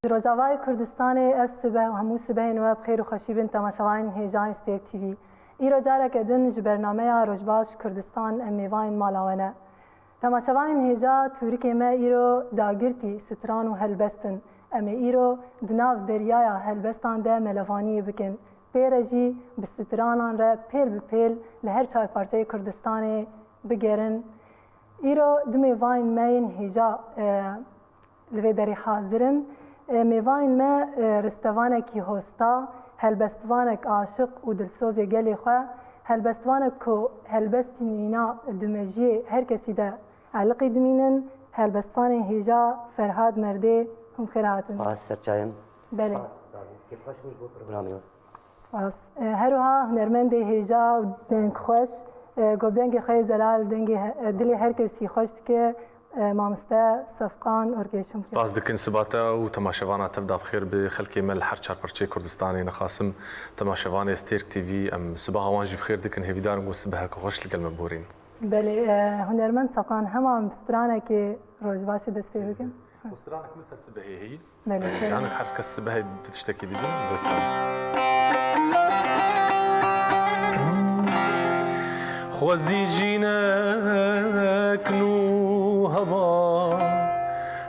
روزاوای کردستان اف سبه و همو سبه نو بخیر و خوشی بن تماشاوین هیجان استیک تیوی. ایرو جارا که دن برنامه روزباش کردستان امیوین مالاونه. تماشاوین هیجا توریک ما ایرو داگرتی ستران و هلبستن. اما ایرو دناو دریای هلبستان ده ملوانی بکن. پیرجی بسترانان را پیل بپیل لهر چای پارچه کردستان بگیرن. ایرو دمیوین ماین هیجا لویداری حاضرن. میوان ما رستوانکی هستا، هلبستوانک عاشق و دلسوزی گلی خواه، هلبستوانک کو هلبستینینا دمجی هر کسی ده علاقی دمینن، هلبستوان هیجا فرهاد مرده هم خیراتن. سرچایم. بله. کیف خوش میش بود برنامه. هروها هنرمند هیجا و دنگ خوش، گلدنگ خیلی زلال دلی هر کسی خوش که مامسته صفقان ارگیشم کرد. باز دکن سباتا و تماشاوانا تبدا بخیر بخلکی مل هر چهار پرچه کردستانی نخاسم تماشاوان استیرک تیوی ام سباها وانجی بخیر دکن هیویدارم و سباها که خوش لگل مبورین. بله هنرمند صفقان همه بسترانه که روزباش دست پی بگم. بسترانك مثل سباهی هی. بله. جانك هر کس سباهی تشتکی دیدن بستان. خوزی جینک نو هوا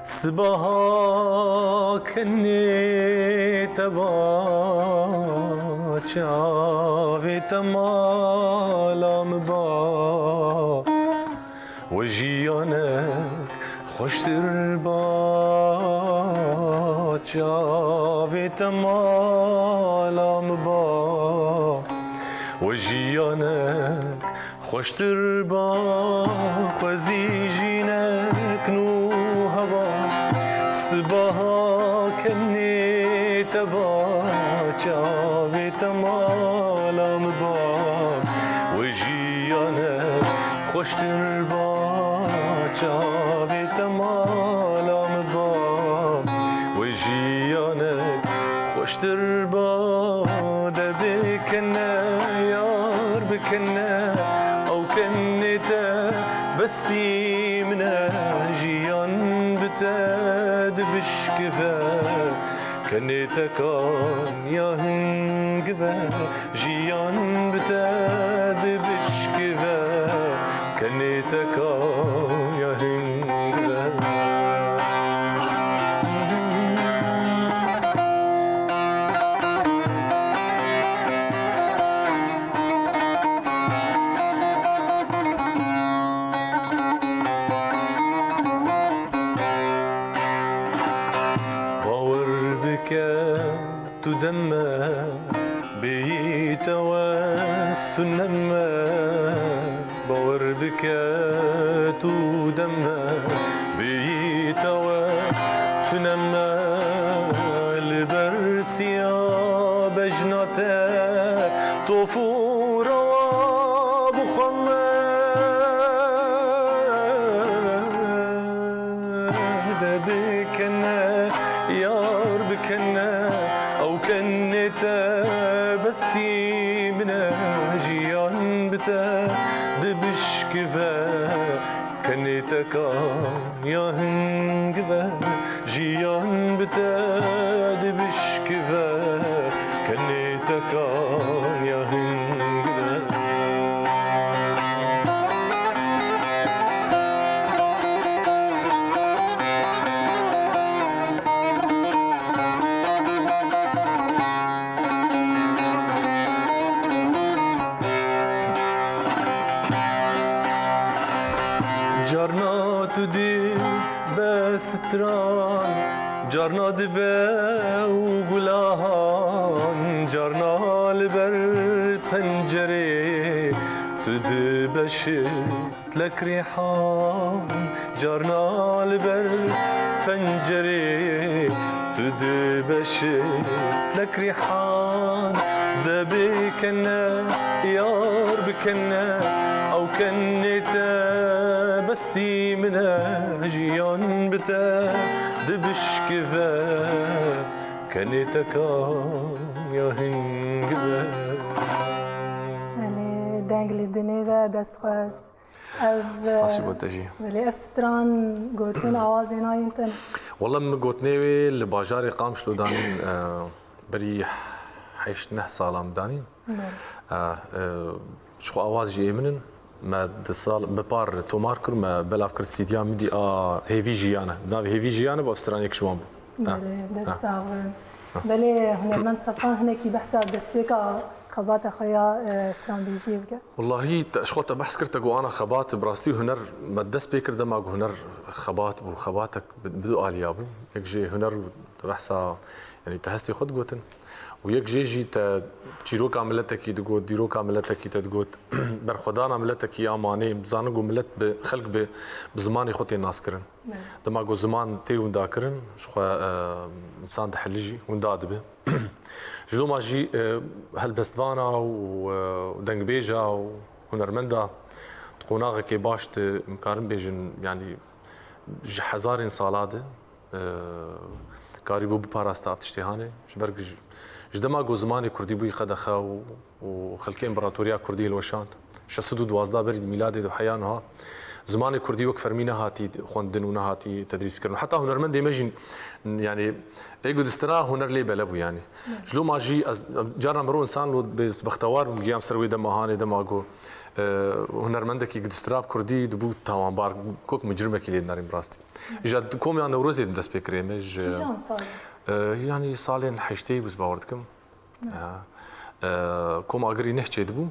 سباها کنی تبا چاوی تمالام با و جیانک خوشتر با چاوی تمالام با و جیانک خوشتر با خوزی جینک نو هوا سباها کنی تبا چاوی تمالام با و جیانک خوشتر با چاوی تمالام با و جیانک خوشتر با ده بکنه یار بکنه او کنیته بسی منه جیان بتد بشکفه کنیته کن یا هنگوه جیان بتد بشکفه کنیته کن یا هنگوه تدمى بيت واست نمى باور بك تدمى بيت واست نمى البرسيا بجنته طفور وبخمة بكنا يار بكنا أو كنت بسي من جيان بتا دبشكفا كنت كان يا هنجفا جيان بتا دبشكفا كنت كان يا هنجفا ستران جارنا دبه و گلاهان جارنا لبر پنجره تدبشت لك ريحان جارنا لبر پنجره تدبشت لك ريحان ده بكنا يار بكنا او كنتا بسي منها جيان بتا دبشكفا كنتا كان يا هنجبا يعني دنگلی دنیوه دست خوش سپاسی بۆ تەژی ولی ئەفستران گوتن ئاوازی ناینتن والله من گوتنێوێ لە باژارێ قام شلۆدانین بەری 8 ساڵام دانین شخۆ ئاوازی منن ما دو سال بپار تۆمار کرد ما بەلاف کرد سیدیان میدی هێوی ژیانە ناوی هێوی ژیانە بۆ ئەسترانێکشمان بوو دەستاون بەلێ هونەرمەند سەقان هەنێکی بەحسا دەستپێکە خەباتە خۆیا سرانبێژی بکە والله شخۆتە بەحس کرد تەگو ئانا خەبات بڕاستی هوەر مە دەست پێ کردە ماگو هوەر خەبات بوو خەباتێک بدو ئالیا بوو یەک ژێ هوەر بەحسا ینی تە هەستی خۆت گوتن و یەک ژێژی تە چیرۆکا ملەتێکی دەگوت دیرۆکا ملەتێکی تە دەگوت بەرخۆدانا ملەتێکی ئامانەی بزانە گو ملەت خەلک بێ بزمانی خۆ تێ ناسکردن دەماگو زمان تێ ونداکردن شخوا ئینسان دەحلژی وندا دەبێ جلو ماژی هەلبەستوانە و دەنگبێژە و هونەرمەندا قۆناغێکی باش مکارن بێژن ینی ji hezarên sala de karîbû biparasta av tiştêhanê ji ber ji dema ku zimanê Kurdî bûyî qedexe û xelkê İmparatoriya Kurdî hilweşand 612 berî miladê du heya niha zimanê Kurdî wek fermî nehatî xwendin û nehatî tedrîskirin heta hunermendê me jî yani êgo distira huner lê bele bû yani ji lo ma jî ez caran mirov insan bextewar bûm giyam ser wê demahanê dema ku hunermendekî distira Kurdî dibû tawanbar kok micrimekî lê dinarîn rastî îja komya Newrozê din dest pê kirê me ji yani salên heştê wî bawer dikim koma agirî neh çê dibû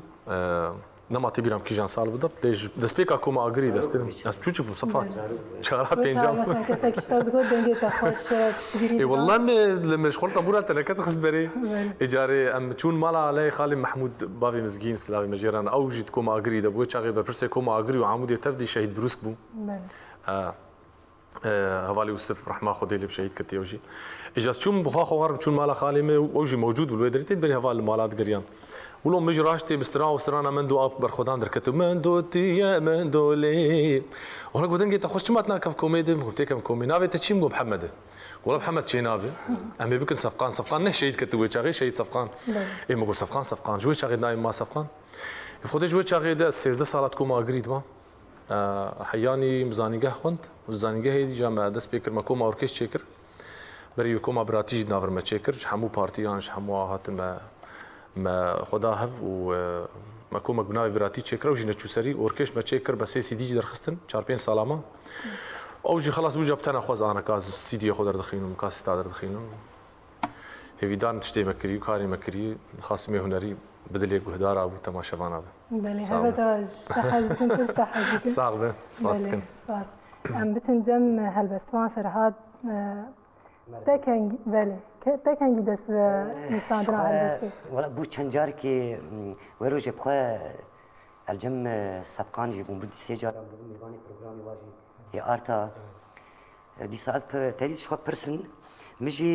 nema tê bîram kîjan sal bidebt lê ji destpêka koma agirî destîrim ez çûçik bûm sefar çara pêncam والله li meşxulta bûra teleket xist berê îcarê em çûn mala aleyê Xalî Mehmûd bavê mizgîn silavê me jêran ew jî koma agirî de bû çaxê berpirsê koma agirî û Amûdê tevdî şehîd brûsk bû هەوالی وسف ڕحما خۆدەی لێ شەهید کردی ئەو ژی ئیجاز چوون بخوا خۆوارم چوون مالا خاڵێ مێ ئەو ژی مەوجود بوو لێ دەرێتێت بەری هەوا لە مالات گەریان وڵۆ مژ ڕاشتێ بسترا و سرانە من دو ئاپ بەرخۆدان دەرکەت و من دۆتیە من دۆ لێ وڵە گوتنگێتە خۆش چمات ناکەف کۆمێدم تێکم کۆمی ناوێتە چیم گۆ محەممەدە وڵە محەممەد چێ نابێ ئەمێ بکن سەفقان نە شەهید کردوێ چاغی شەهید سەفقان ئێمە گۆ سەفقان ژوێ چاغی ناوی ما سەفقان خۆدە ژوێ چاغێدا 13 ساڵات کۆما ئاگریدمە حیانی مزانیگە خوند زانیگە هەیە دیجا مە دەست پێ کردمە کۆما ئۆرکێش چێ کرد بەری کۆما براتیژ ناوەرمە چێ کرد هەموو پارتیانش هەموو هاتمە خۆدا هەف و مە کۆمەک بناوی براتی چێکرا و ژی نەچووسەری ئۆرکێش مە چێ کرد بە 3 سیدیجی دەرخستن 4-5 ساڵامە ئەو ژی خلاص بوو جەبتەنە خۆزانە کاز سیدیە خۆ دەردەخینم کاسی تا دەردەخینم هێویدان تشتێمە کردی و کاریمە کردی خاصمێ هونەری بدلێک گوهدارا بوو تەماشەوانە بێ ساغ بێ سپاس دکەم ئەم بتون جەم هەلبەستوان فەرهاد تەکەنگی دەست بە نووساندنا هەلبەستێ بوو چەند جارێکی وەرۆژێ بخوا ئەلجەم سەبقانجی بووم بودی سێ جاران بووم میوانی پرۆگرامی واژی هێ ئارتا دیسا تەریت شخوا پرسن مژی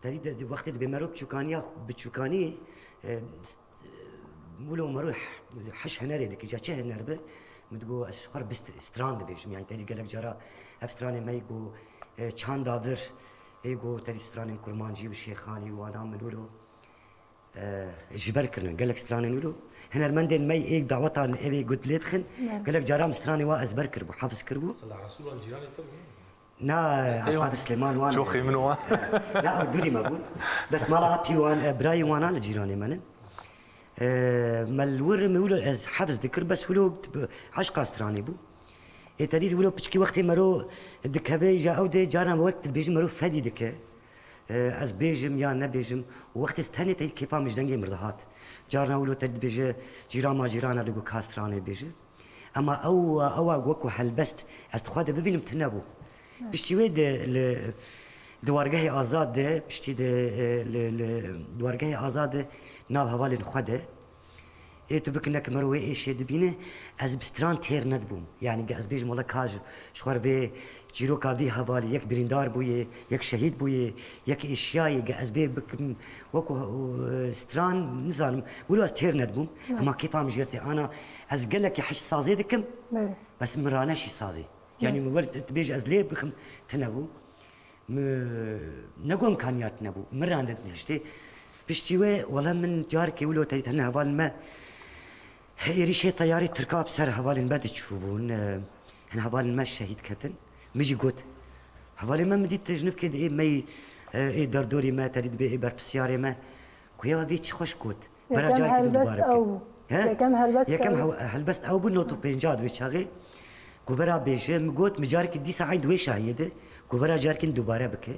تريد وقت بمرو بتشوكاني مولو مرو حش هنري دك جا چه هنر به مدگو اشخار بست استران بيجم يعني تريد قالك جرا افستران ما يگو چاند دادر يگو تريد استران كرمانجي وشيخاني وانا مولو جبر كرن قالك استران مولو هنر مندن ما ايك دعوتان ايوي قلت ليدخن قالك جرا استراني وا ازبر كربو حافظ كربو صلى رسول الجيراني تبغي نا عباد سليمان وان شوخي من وان لا دوري ما اقول بس ما لها وان براي وانا لجيراني منن مالور مولو از حفظ ذكر بس ولو عشق استراني بو تريد ولو بشكي وقت مرو دك هبي جا او دي جاران وقت بيجي مرو فدي دك از بيجم يا نبيجم وقت استني تي كيفا مش دنگي مردهات جارنا ولو تريد بيجي جيران ما جيران لو كاستراني بيجي اما او وكو هلبست استخاد ببينم تنبو بشتي ويد دوارگاه آزاد ده بشتي دوارگاه آزاد ناو حوالي نخده تو بکنه که مروی ایشه دبینه از بستران تیر ندبوم یعنی از بیش مالا کاج شخور به جیرو کادی حوالی یک بریندار بویه یک شهید بویه یک اشیایی از بی بکم وکو ستران نزانم ولو از تیر ندبوم اما کیفام جیرتی انا از گلک حش سازی دکم بس مرانشی سازی يعني مورد تبيج أزلي بخم تنبو نقوم كانيات نبو مرة نشتي بشتوى والله من جارك يقولوا تريد هنا هبال ما هي ريشه طياري تركاب سر هوالي ما تشوفون هن هوالي ما شهيد كتن مجي قوت هوالي ما مديت جنف كده ايه مي ايه دردوري ما تريد بيه بر بسياري ما كويا بيتش خوش قوت برا جاي كده مبارك يكم هلبست او بنوتو بنجاد وشاغي كبرا بيجم قوت مجارك دي ساعه دوي شاهده كبرا جاركن دوباره بك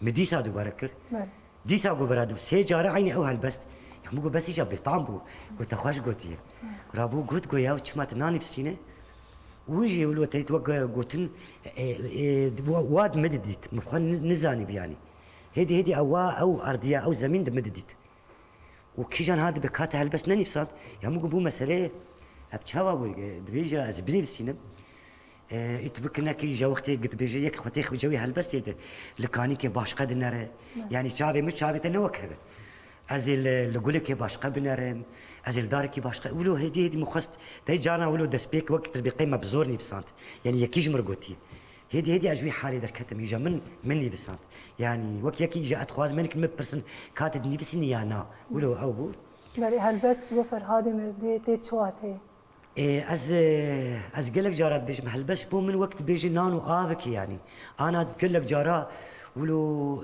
مدي ساعه دوباره كر دي ساعه كبرا دو سي جاره عيني او هلبست مو بس يجا بطعمبو قلت خوش قوتي رابو قوت قويا وشمات ناني بسينه ويجي ولو تيتوقع قوتن واد مددت مخن نزاني بيعني هدي او ارضيه او زمين مددت وكيجان هذا بكاته هلبس ناني فصاد يا مو بو مساله ابتشاوا دبيجا زبري بسينه اتبكنا كي جا وقتي قلت بيجي يك خوتي خوجوي هلبس يد لكاني كي باش قد نره يعني شافي مش شافي تنوك هذا ازل لقول لك باش قبنرم ازل دارك باش ولو هدي مخست تي جانا ولو دسبيك وقت بقيمه بزورني بسانت يعني يكيج مرقوتي هدي اجوي حالي دركتم يجا مني بسانت يعني وقت يكي جاءت خواز منك مبرسن كاتد نفسني يا نا ولو او بو بري هلبس وفر هادي مردي تشواتي از قلك جارات بيج هلبس بو من وقت بيجي نانو افك يعني انا قلك جارا ولو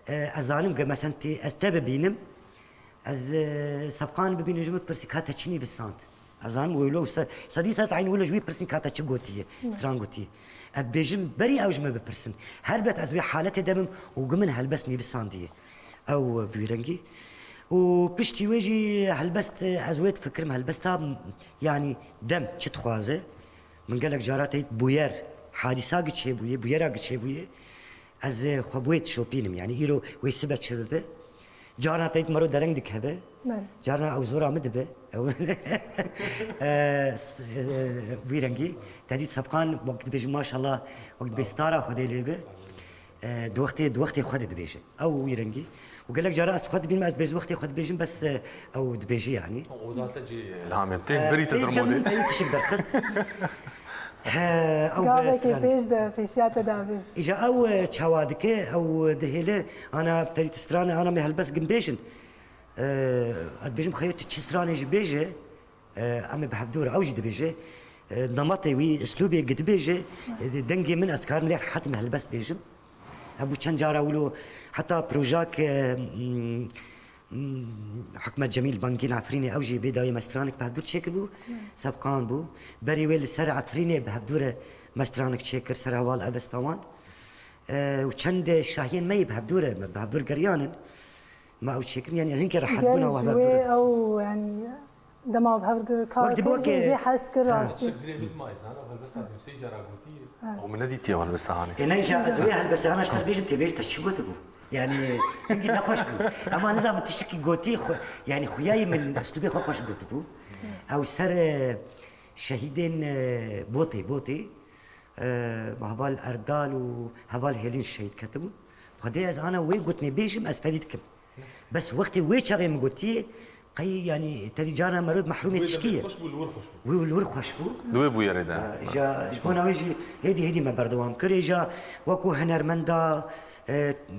ازانم مثلا تي استبى بينم از صفقان ببين جمت برسي كاتا تشني بالسانت ازانم ولو صدي سات عين ولا جوي برسي كاتا تشغوتي سترانغوتي اد بيجم بري او جم ببرسن هربت ازوي حالتي دمم وقمن هلبسني بالساندي او بيرنجي وبشتي ويجي هلبست ازويت فكر هلبستها يعني دم تشتخوازه من قالك جاراتي بوير حادثه قد شي بوير قد شي بويه از خوبويت شوبينم يعني ايرو ويسبت شبه جارنا تيت مرو درنگ دكهبه جارنا او زورا مدبه ويرنگي تدي صفقان وقت بيج ما شاء الله وقت بيستارا خدي ليبه دوختي خد دبيجه او ويرنگي وقال لك جارا خد بين ما بيج وقتي خد بيجن بس او دبيجي يعني وذات تجي الهام تين بري تزرمودي تشقدر خست او بس كيفاش ده في شاته دافيش اجا او تشوادك او دهيله انا ابتديت استرانه انا مهلبس جنبيشن ادبيجم خيوت تشسترانه جبيجه ام بحفدور او جدبيجه نمطي وي اسلوبي قد بيجي دنجي من اذكار لي حتى مهلبس بيجم ابو تشنجارا ولو حتى بروجاك حكمة جميل بانكين عفريني اوجي بداية مسترانك بهدور تشكر بو سبقان بو بري ويل سر عفريني بهدور مسترانك تشكر سر هوال ابستوان وچند شاهين مي بهدور قريانن ما او تشكر يعني هنك راح تكون وهدور او يعني دما بهدور كار جي حس كراستي ومن نديتي ولا بس هاني انا جا ازويها بس انا اشتغل بيجم تبيج تشبوت بو يعني يمكن نخش بو اما نظام تشكي قوتي يعني خوياي من اسلوبي خوش قوت بو او سر شهيدين بوطي هبال اردال وهبال هيلين الشهيد كتبوا خدي از انا وي قلت بيجم اسفلتكم بس وقتي وي شغي من قوتي قي يعني تريجانا مرود محرومه تشكيه والور خوش بو دوي بو يريدا جا جبونا ويجي هدي ما بردوام كري جا وكو هنرمندا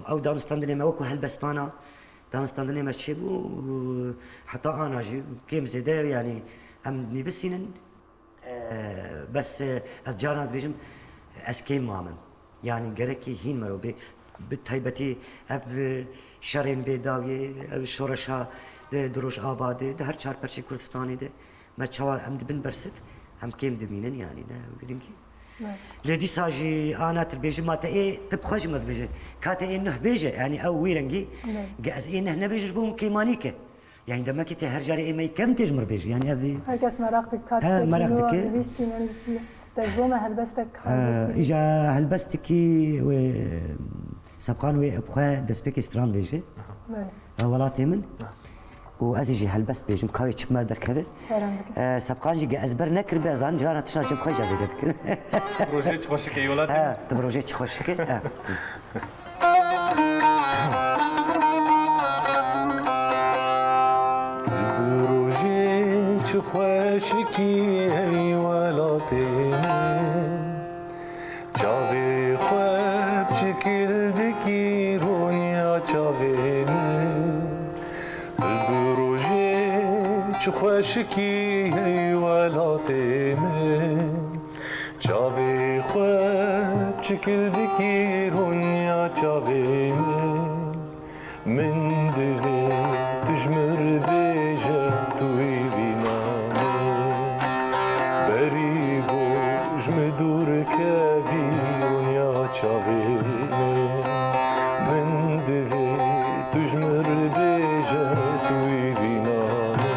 او دانستاندني ما وكو هلبستانا دانستاندني ما تشبو حتى انا جي كيم زيدا يعني امني بسينن بس اتجارنا بيجم اسكيم مامن يعني جركي هين مرو بتهيبتي اف شرين بيداوي شورشا دروش آباده ده هر چهار پرچه کردستانی ده ما چوا هم دبن برسف هم کم دمینن يعني ده وگرنگی لدي ساجي انا تربيجي ما تاي تبخش ما تبيجي كاتا انه بيجي يعني او ويرنجي جاز انه نبيجي بوم كيمانيكه يعني دما كي هرجاري اي ما كم تجمر بيجي يعني هذه هكاس مرقتك كاتشك مرقتك بيسين تجربه هلبستك اجا هلبستكي و سبقان و ابخا دسبيك استران بيجي ولاتي من وازيجي هلبست بيجم كاوي تشمر دركبه سبقان جي ازبر نكر بازان جانا تشنا جم خي جازك بروجيت خوشك يولاتي بروجيت خوشك بروجيت خوشك يولاتي جاوي خوب چکل دکی رویا چاوی خوشکی ولاتی من چاوی خوب چکل دکی رونیا چاوی من دوی تجمر بیجه توی بینامه بری گوش مدور کبی رونیا چاوی من دوی تجمر بیجه توی بینامه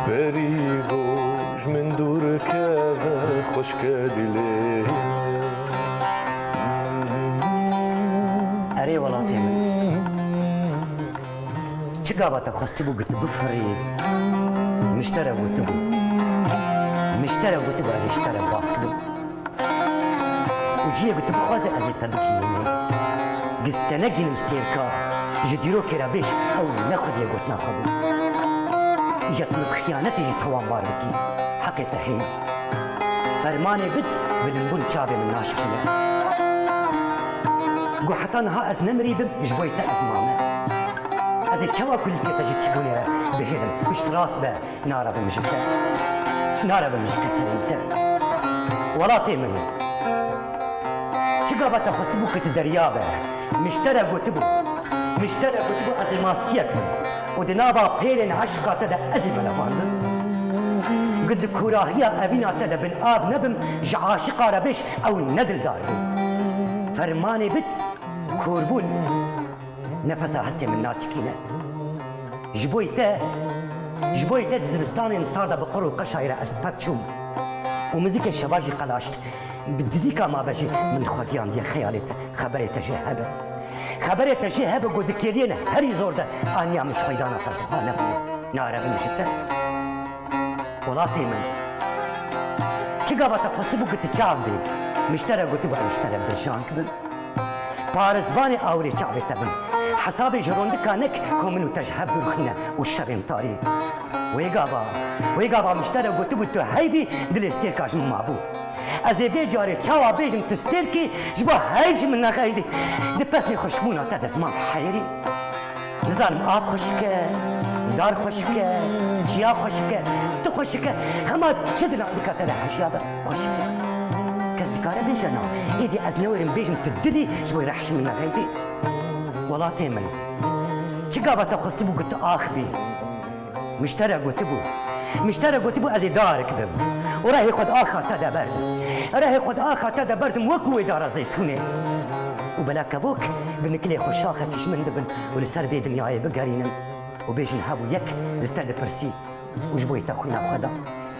بری گوش من دور کبی خوشک دلی اره ولاتی من چه قابطه خواستی بو گت بفرید مشتره بو تبو مشتره بو تبو از اشتره باس کدو و جیه گت بخوازه از تبکینه گستنه گینم ستیرکا جدیرو کرا بیش او نخود یه گت نخودو جت مخیانت جی توان بار بکی حقی تخیل فرمانه بد بلنبون چابه من ناشکیه گو حتی نها از نمری بم جبویت از مامه از چوا کلی که تجید تکونه بهیدم اشتراس به نارا بمجبته نارا بمجبته سلیمته ولاتی من چه قابطه خواستی بو کت دریابه مشتره گوتبو از ماسیک من و دنابا پیلن عشقاته ده ازی ملفاندن قد کوراهیا ابیناته ده بن آب نبم جعاشقا ربش او ندل دارم فرمانه بد کوربون نفسها هستی من ناچکینه جبویته زمستان انصار ده بقر و قشایره از پتشوم و مزیک شباجی قلاشت بدزیکا ما بجی من خواگیان دیه خیالت خبره تجه هبه گو دکیلین هری زورده آنیا مش پیدانا سرسخواه نبونه نارغی مشته ولاتی من چه قابطه خواستی بو گت چاو بیم مشتره گوتی با اشتره برشان کبن پارزبان آوری چاوی تبن حساب جرونده کانک کومنو تجهب برخینه و شبیم تاری ویگابا مشتره گوتی بود تو هیدی دل استیر کاش مابو از بی جاری چاوا بیجم تستیر کی جبا هیج من نخیدی دی پسنی خوشبونا تا دزمان حیری نزانم آب خوشکه دار خوشکه چیا خوشکه تو خوشکه همه چه دلان بکاته ده حشیابه خوشکه کس دکاره بیشنا ایدی از نورم بیجم تدلی جبوی رحش من نخیدی ولاتی من چه قابطه خواستی بو گت آخ بی مشتره گوتی بو از دارک بم و راهی خود آخا تا دبردم وکوی دارا زیتونه و بلا کبوک بنکلی خوشاخه کش من دبن و لسر دی دنیای بگرینم و بیجن هبو یک لتد پرسی و جبوی تخوینا خدا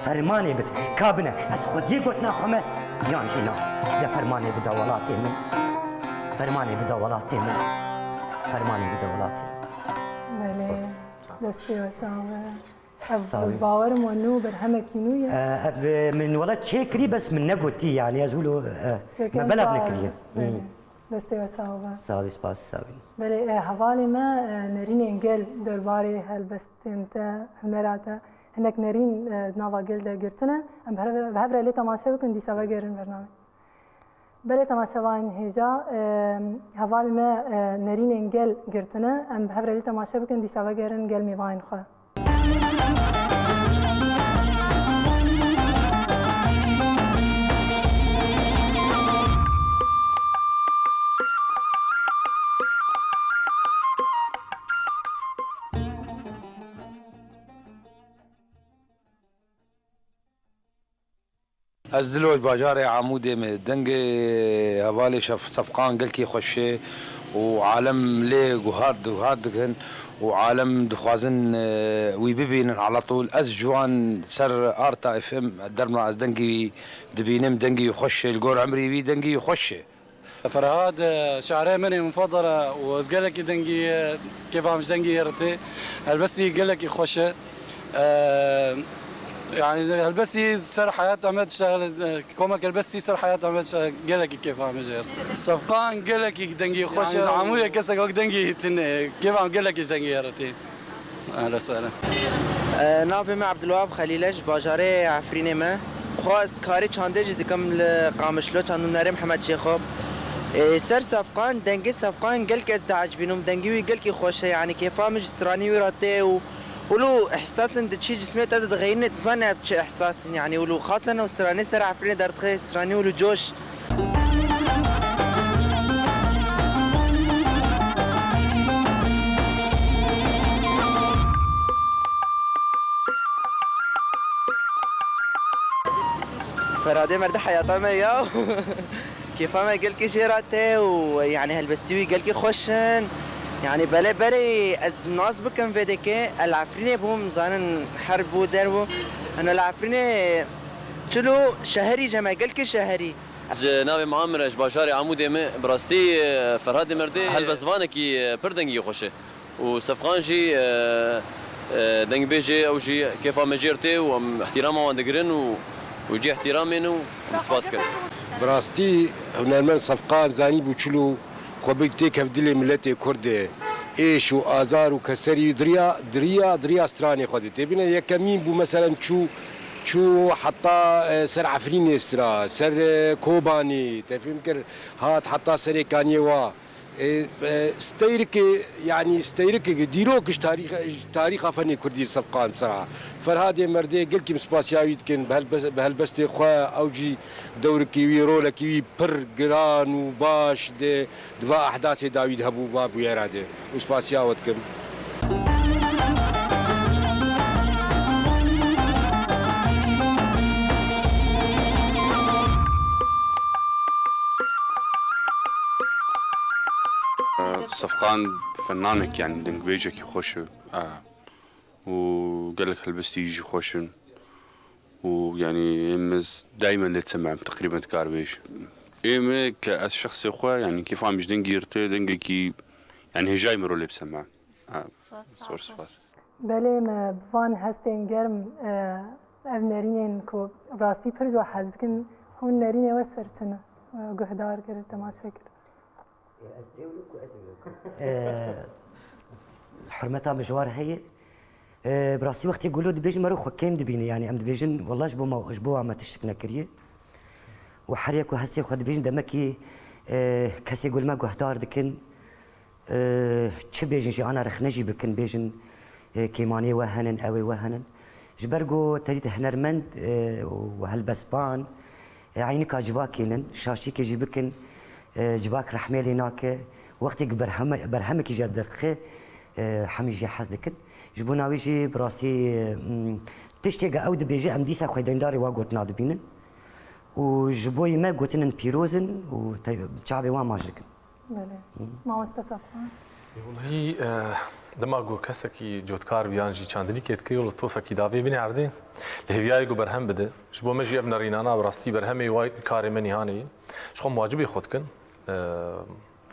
فرمانه بد کابنه از خودی گوت نخمه یان جینا یا فرمانه بدا ولاتی من بله دستی و سامه باور منو بر همه کینویه من ولد شكري بس من نقولتي يعني أزولو ما بلا بنكريه دستی و سامه ساوي سباس ساوي بله حوالی ما نرین انگل درباره هلبستنت هنراته هنک نرین نوا گل ده گرتنه ام به هفره لی تماشا بکن دیسا و گرن برنامه بله تماشاوان هیجا حوال ما نرین انگل گرتنه ام به هفره لی تماشا بکن دیسا و گرن گل میواین خواه از دلوج باجار عمودي من دنگ هوالي شف صفقان قلكي خوشي وعالم ليق وهارد كن وعالم دخوازن ويبيبين على طول از جوان سر ارتا اف ام درنا از دنگي دبينم دنگي يخش الجور عمري بي دنگي يخش فرهاد شعري مني مفضله وزقلك دنگي كيف مش دنگي يرتي البسي قالك يخش يعني هلبسي صار حياته عملت شغل كومك هلبسي صار حياته عملت شغل قالك كيف عم جرت الصفقان قالك دنجي خوش يعني عمودي كسك دنجي كيف عم قالك دنجي رتي اهلا وسهلا نافي مع عبد الوهاب خليلج باجاري عفريني ما خاص كاري چاندج دكم قامشلو چاندو نري محمد شيخو سر صفقان دنجي صفقان قالك از عجبينهم دنجي قالك خوش يعني كيف مش استراني وراتي ولو احساس انت شي جسميت هذا تغيرني تظن بشي احساس يعني ولو خاصه انه سراني سرع عفريني دار تخيل سراني ولو جوش فرادي مرد حياته ما ياو كيف ما قال كي شيراته ويعني هالبستوي قال كي خوشن يعني بلا از ناس بكم فيديك العفريني بهم زانن حرب ودربو انا العفريني چلو شهري جمع قال كي شهري ناوی معامرش باجاری عمودی می براستی فرهاد مرده هل بزوانه کی پردنگی خوشه و سفخانجی دنگ بیجی او جی کیف مجیرته و احترام وان دگرن و جی احترامین و مسپاس کرد براستی هنرمند صفقان زانی بوچلو خوبکتی کفدلی ملت کرده ایش و آزار و کسری دریا استرانی خودتی بینه یکمین بو مثلا شو حتى سر عفرين يسرا سر كوباني تفهم كر هات حتى سر كانيوا استيرك يعني استيرك ديروكش تاريخ فني كردي سبقان بصراحه فرهاد مردي قلت كي مسباسياويد كان بهالبست خوا اوجي دور كيوي رولا كيوي بر جران وباش دوا احداث داويد هبو باب ويراده وسباسياوت كم صفقان فنانك يعني دنك بيجك يخش وقال لك هالبستي يجي يخشن ويعني يمز دائما نتسمع تقريبا تكاربيش إيمي كشخص أخوة يعني كيف عم دنجي يرتي دنجي كي يعني هي جاي مرو اللي بسمع صور سباس بله ما بفان هستين گرم اف نرینین کو راستی پر جو حزدکن هون نرینه وسر چنه گهدار کرد تماشا کرد حرمتها مجوار هي براسي وقت يقولوا دبيجن مرو خكيم دبيني يعني ام دبيجن والله جبو ما تشكنا كريه وحريك وهسي خد دبيجن دمكي كاسي يقول ما قهدار دكن تش بيجن جي انا رخنجي بكن بيجن كيماني وهنن اوي وهنن جبرقو تريد هنرمند وهالبسبان عينك جواكينن شاشي كي جيبكن جباك رحميلي ناك وقتك برهمك جاد دخي حميجي حزدكن جبونا ويجي براسي تشتيقة او دبيجي ام ديسا خوي دينداري واقوت نادبينن وجبوي ما قوتنن بيروزن وشعبي وان ماجدكن بله ما استصف والله دماغو كسكي جوتكار بيانجي چاندني كيت كيول توفكي دافي بني عردين لهفياي جو برهم بده جبو مجي ابن رينانا براستي برهمي واي كاري مني هاني شخو واجبي خدكن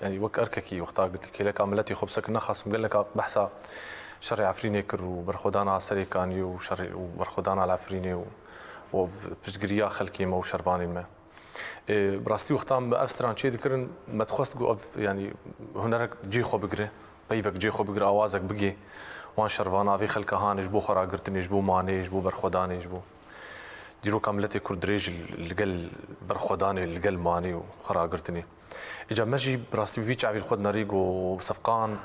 يعني وك ارككي وقتا قلت لك لك عملتي خبسك نخص قال لك بحثا شري عفريني كر وبرخدانا سري كاني وشري وبرخدانا العفريني وبشجريا خلكي ما وشرباني ما براستي وقتام بافستران شي ذكرن ما تخص يعني هناك جي خو بقري بيفك جي خو بقرا اوازك بقي وان شرفانا في خلك هاني جبو خرا قرتني جبو ماني جبو برخداني جبو ديرو كاملتي كردريج القل برخداني القل ماني وخرا قرتني اجا مجي براسي في شعبي الخد نريق وصفقان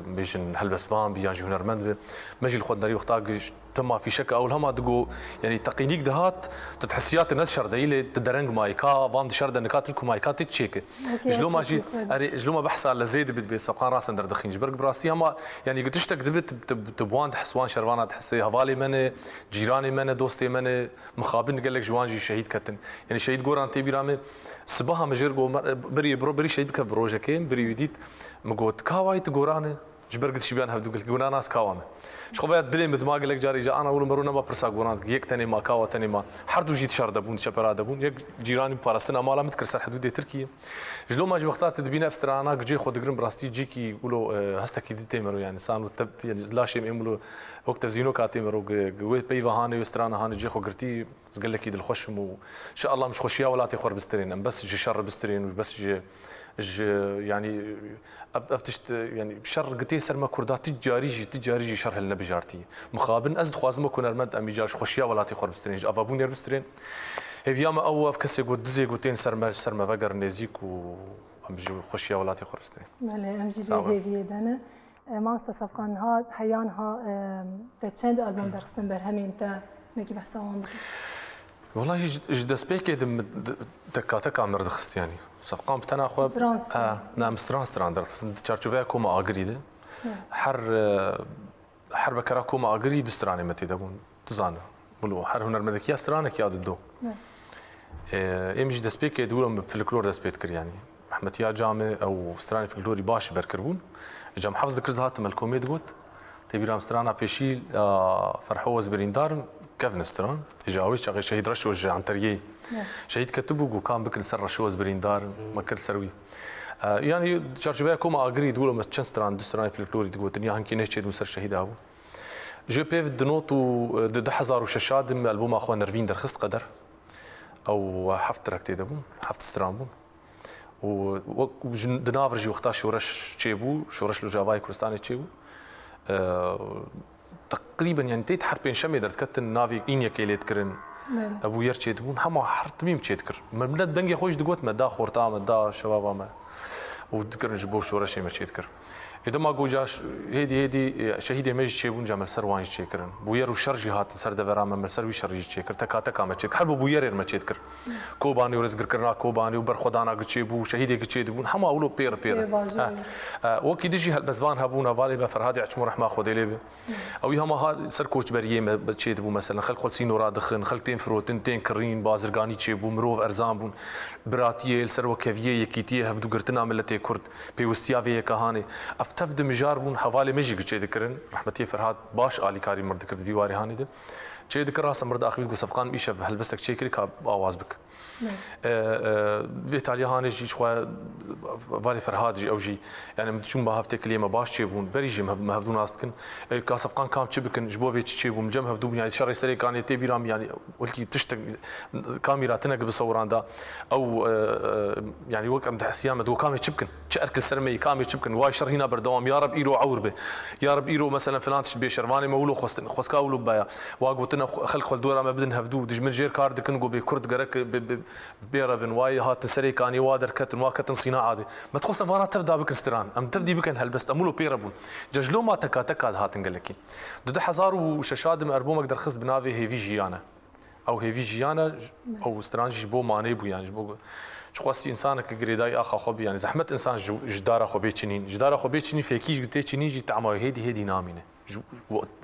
بيجن هالبسبان بيجي هنرمند مجي الخد نريق وقتاق تما في شك اول هما دقو يعني تقينيك دهات تتحسيات الناس شردايله تدرنج مايكا فان شرد نكات لكم مايكات تشيك جلو ماجي جلو ما بحث على زيد بصفقان راس ندر دخين جبرك براسي هما يعني قلتش تكذبت تبوان حسوان شروانا تحسي هفالي من جيراني من دوستي من مخابن قال لك جوانجي شهيد كتن يعني شهيد قوران تي بيرامي صباها مجرقو بري بري شهيد بك بروجكين بري يديت مقوت كاواي تقوراني جبر قلت شبيان هبدو قلت قلنا ناس كاوامه شخو بعد دلي مدماغ لك جاري جا انا اول مرونا ما برسا قورانت يك تاني ما كاوا تاني ما حردو جيت شردبون شبرا دبون يك جيراني بارستنا مالا متكرسر حدود تركيا جلو ما جي وقتات تدبينا افسترانا جي خود قرن براستي جيكي يقولوا هستكي دي تيمرو يعني سانو تب يعني لاشي يملو وقت زينو كاتيمرو قوي بيفا هاني وسترانا هاني جي خو قرتي قال لك يد الخشم وان شاء الله مش خوشيا ولا تخور بسترين بس جي شر بسترين بس جي يعني افتشت يعني شر قتي سر ما كردات تجاري شر هلنا بجارتي مخابن ازد خوازم كون المد امي جاش خوشيا ولا تخور بسترين افابون ير بسترين هيفيام او كسي قد دزي قتين سر ما فقر نزيك و امجي خوشيا ولا تخور بسترين بله امجي هيفي دنا مانستا صفقان ها حيان ها تشند ألبوم درخستن برهمين تا نكي بحساهم والله دەستپێکێ تەکاتەکە مردەخست ینی سەفقان بتەنا خۆ نامستران دەرخستن چارچوبەیە کۆمە ئاگریدە هەر بەکەرا کۆمە ئاگری دوسترانێمە تێدەبوون دزانە بڵۆ هەر هونەرمەندێکی سترانێکی یاددۆ ئێمەش دەستپێکێ دوورم فلکلۆر دەست پێت کردیانی رحمەتیا جامێ ئەو سترانی فلکلۆری باشی بەرکردبوون جام حەفز دەکرد هاتە مەلکۆمێ دەگوت تێبیرام سترانە پێشی فەرحەوەز بریندارم كافنستران جاوي شغل شهيد رشوج عن تريي شهيد كتبوك وكان بكل سر رشوز بريندار ما كل سروي يعني شارجبا كوما اغري دولو ما تشنستران دستران في الفلوري تقول تنيا هنكي نشيد وسر شهيد ابو جو بيف دنوتو د 1000 وششاد البوم اخو نرفين درخست قدر او حفت ركتي دبو حفت ستران بو و دنافرجي وقتا شورش تشيبو شورش لو جافاي كرستاني تشيبو تقريبا يعني تيت حربين شمي درت كتن نافي إنيا كيليت كرن أبو يرشيد بون هما حرتميم تشيتكر من دنجي خوش دقوت مدا خورتا مدا شبابا ما ودكر نجبو شو رشي ما تشيتكر إذا ما جوجاش هيدي شهيد ميج تشيبون جامل سروان تشيكرن بوير وشرجي هات سر دفرام مل سروي شرجي تشيكر تكا ما تشيك حرب بوير ما تشيتكر كوباني ورزقر كرنا كوباني وبرخدانا تشيبو شهيد تشيبون هما اولو بير وكي ديجي هالبزبان هابونا فالي بفرهادي عشمو رحمه خديلي او يهما ها سر كوچ بريه بتشيدبو مثلا خلق سينو رادخن خلقتين فروتين تين كرين بازرغاني تشيبو مروف ارزان بون براتيل سر وكفيه يكيتيه هفدو قرتنا ملتي كرد بيوستيافيه كهاني افتفد مجار بون حوالي مجي تشي ذكرن رحمتي فرهاد باش الي كاري مرد كرد في واري هاني ده تشي ذكر راس مرد اخوي تقول صفقان ايش هلبستك تشي كريك اواز بك فيتاليا هاني جي شوي فالي فرهاد جي او جي يعني شو ما هفتك كلمه باش تشيبون بريجي ما هفدون اسكن كصفقان كام تشبكن جبوفي تشيبون جم هفدون يعني شر سري كان يتبيرام يعني ولكي تشتك كاميرا تنق بصوران دا او يعني وقت امدح سيامه دو كام تشبكن شارك السرمي كام تشبكن واي شر هنا بردوام يا رب ايرو عوربه يا رب ايرو مثلا فلان تشبي شرفاني مولو خسكا ولو بايا واقوتنا خلق دورا ما بدن هفدو دج من جير كارد كنغو بكرد غرك بيرا بن واي هات سري كاني وادر كتن واكتن صناعه دي ما تخص فانا تفدا بكستران ام تفدي بكن هلبست امولو بيربون ججلو ما تكا هاتن قالكي دد حزار وششاد اربومك درخص بنافي هيفي جيانا او هيفي جيانا او سترانج بو ماني بو يعني بو شخص انسانك قريداي اخا خبي يعني زحمت انسان جدار اخو بيتشنين جدار اخو بيتشني فيكيش قلت تشنيجي تعمل هيدي نامينه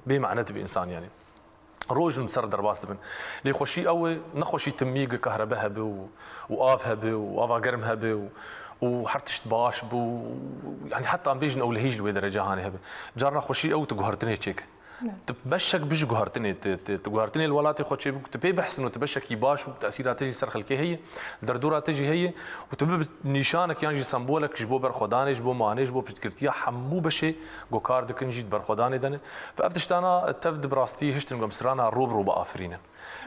بمعنى بانسان يعني روج مسر درباس بن لي خوشي او نخوشي تميق كهرباء هبه واف هبه وافا قرم هبه وحرتشت باش بو يعني حتى ام بيجن او لهيج لوي درجه هاني هبه جارنا خوشي او تقهرتني تشيك تبشك بيج قهرتني تقهرتني الولاتي خوشي بك تبي بحسن وتبشك باش وتاثيرات تجي سر خلكي هي الدردوره تجي هي وتبي نيشانك يعني سمبولك جبو برخداني جبو ماني جبو بتكرتيا حمو بشي جو كارد كنجي برخداني دني فافتشت انا تفد براستي هشتن قمسرانا روب افرين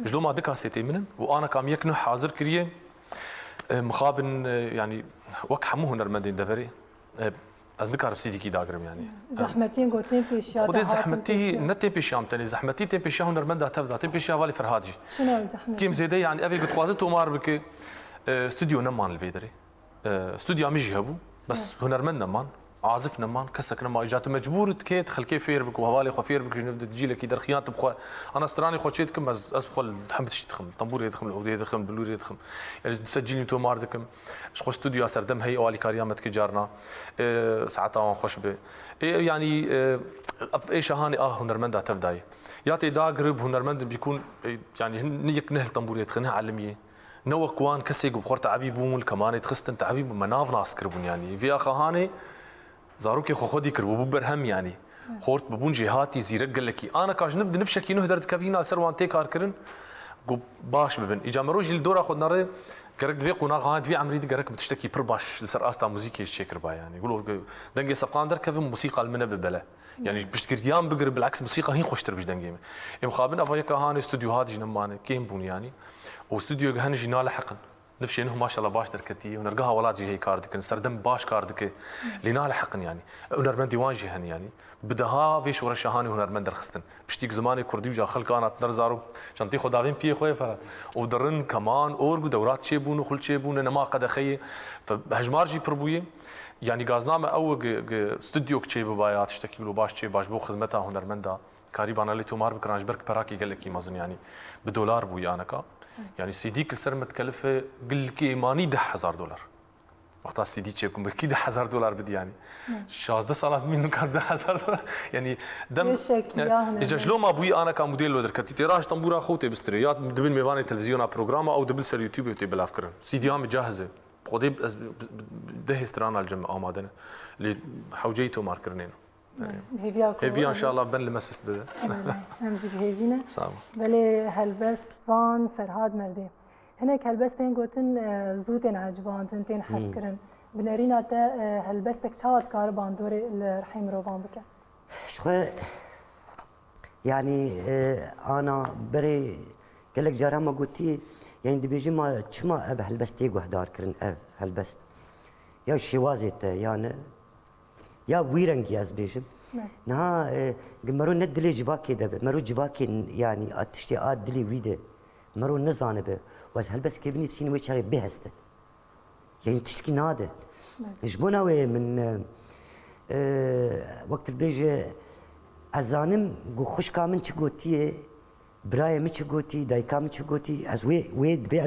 جلو ما دك هسيتي منن وانا كام يكنو حاضر كريه مخابن يعني وك حمو هنرمندين دفري از نکار بسیدی کی داغرم يعني زحمتين قوتين بيشيا خودي زحمتي نتي بيشام تاني زحمتي تي بيشيا هنرمند تفدا تي بيشيا والي فرهادجي شنو زحمتي كيم زيدي يعني ابي قلت خوازته مار بك استوديو نمان الفيدري استوديو ميجي هبو بس هنرمند نمان عازف نمان كسك نما اجات مجبور تكيت خلكي فير بك وهوالي خفير بك جنب تجي لك يدر خيانه بخو انا استراني خوشيتكم بس اسبخل حمد شي تخم طنبور يدخم العود يدخم بلور يدخم يعني تسجلني تو ماردكم شخو استوديو اسردم هي والي كاريامت كجارنا ساعتها خوش به يعني ايش هاني هنرمند تبداي ياتي داغرب هنرمند بيكون يعني نيك نهل طنبور يدخنها علميه نو كوان كسيق بخورت عبيبون كمان يتخستن تعبيب مناف ناس كربون يعني في اخا هاني زاروكي خودي كربو برهم يعني خورت ببون جهاتي زيرق قال لك انا كاش نبدا نفشكي نهدرت كافينا سروان تيكار كرن قو باش ببن اجا مروج الدور اخذ ناري قرك دفي قناغ هاد في عمري قرك بتشتكي برباش لسر استا موزيكي شيكر با يعني يقولوا دنجي صفقان در كيف موسيقى المنه ببلا يعني بشتكر يام بقرب بالعكس موسيقى هي خوش تربش دنجي ام خابن افايكا هاني استوديو هاد جنمان كيم بون يعني واستوديو هنجي نال حقن نفشي انه ما شاء الله باش دركتي ونرقاها ولات جي هي كاردك سردم باش كاردك لينا لحقن يعني ونرمن ديوان جهن يعني بدها فيش ورا شهاني ونرمن درخستن بشتيك زماني كردي وجا خلق انا نرزارو شنتي خداوين بي خوي ف ودرن كمان اورغ دورات شيبون وخل شيبون انا ما قد اخي فهجمار جي بربويه يعني غازنامه او استوديو كشي ببايات تشتكي له باش شي باش بو خدمتها هنرمندا كاريب انا ليتو مار بكرانج برك براكي قال لك مازن يعني بدولار بويا انا كا يعني السي دي كل سنه متكلفه قل لك ماني $10,000 وقتها السي دي تشيكم بكي $10,000 بدي يعني شاز ده صلاح مين كان $10,000 يعني دم اجا شلون ما ابوي انا كان موديل لو دركتي تراج طنبوره خوتي بستريات دبل ميفاني تلفزيون بروجرام او دبل سر يوتيوب تي بالافكر سي دي ام جاهزه بقضي ده استرانا الجمع امادنا اللي حوجيته ماركرنين هيفيا ان شاء الله بن لمسس بده همجي هيفينا صعب بلي هلبست فان فرهاد مردي هناك هلبستين قوتن زوتين عجبان تنتين حسكرن بنارينا تا هلبستك شات كاربان دوري الرحيم روبان بك شو يعني انا بري قال لك جارا ما قلتي يعني دبيجي ما شما اب هلبستي وحدار كرن اب هلبست يا شوازيت يعني يا ويرنجي از بيجم نها مرو ندلي جواكي دب مرو جواكي يعني اتشتي ادلي ويده مرو نزانه به واز هلبس كيبني تسين ويش هاي بهسته يعني تشتكي ناده جبونا وي من وقت البيجي ازانم جو خوش كامن تشغوتي براي متشغوتي دايكا متشغوتي از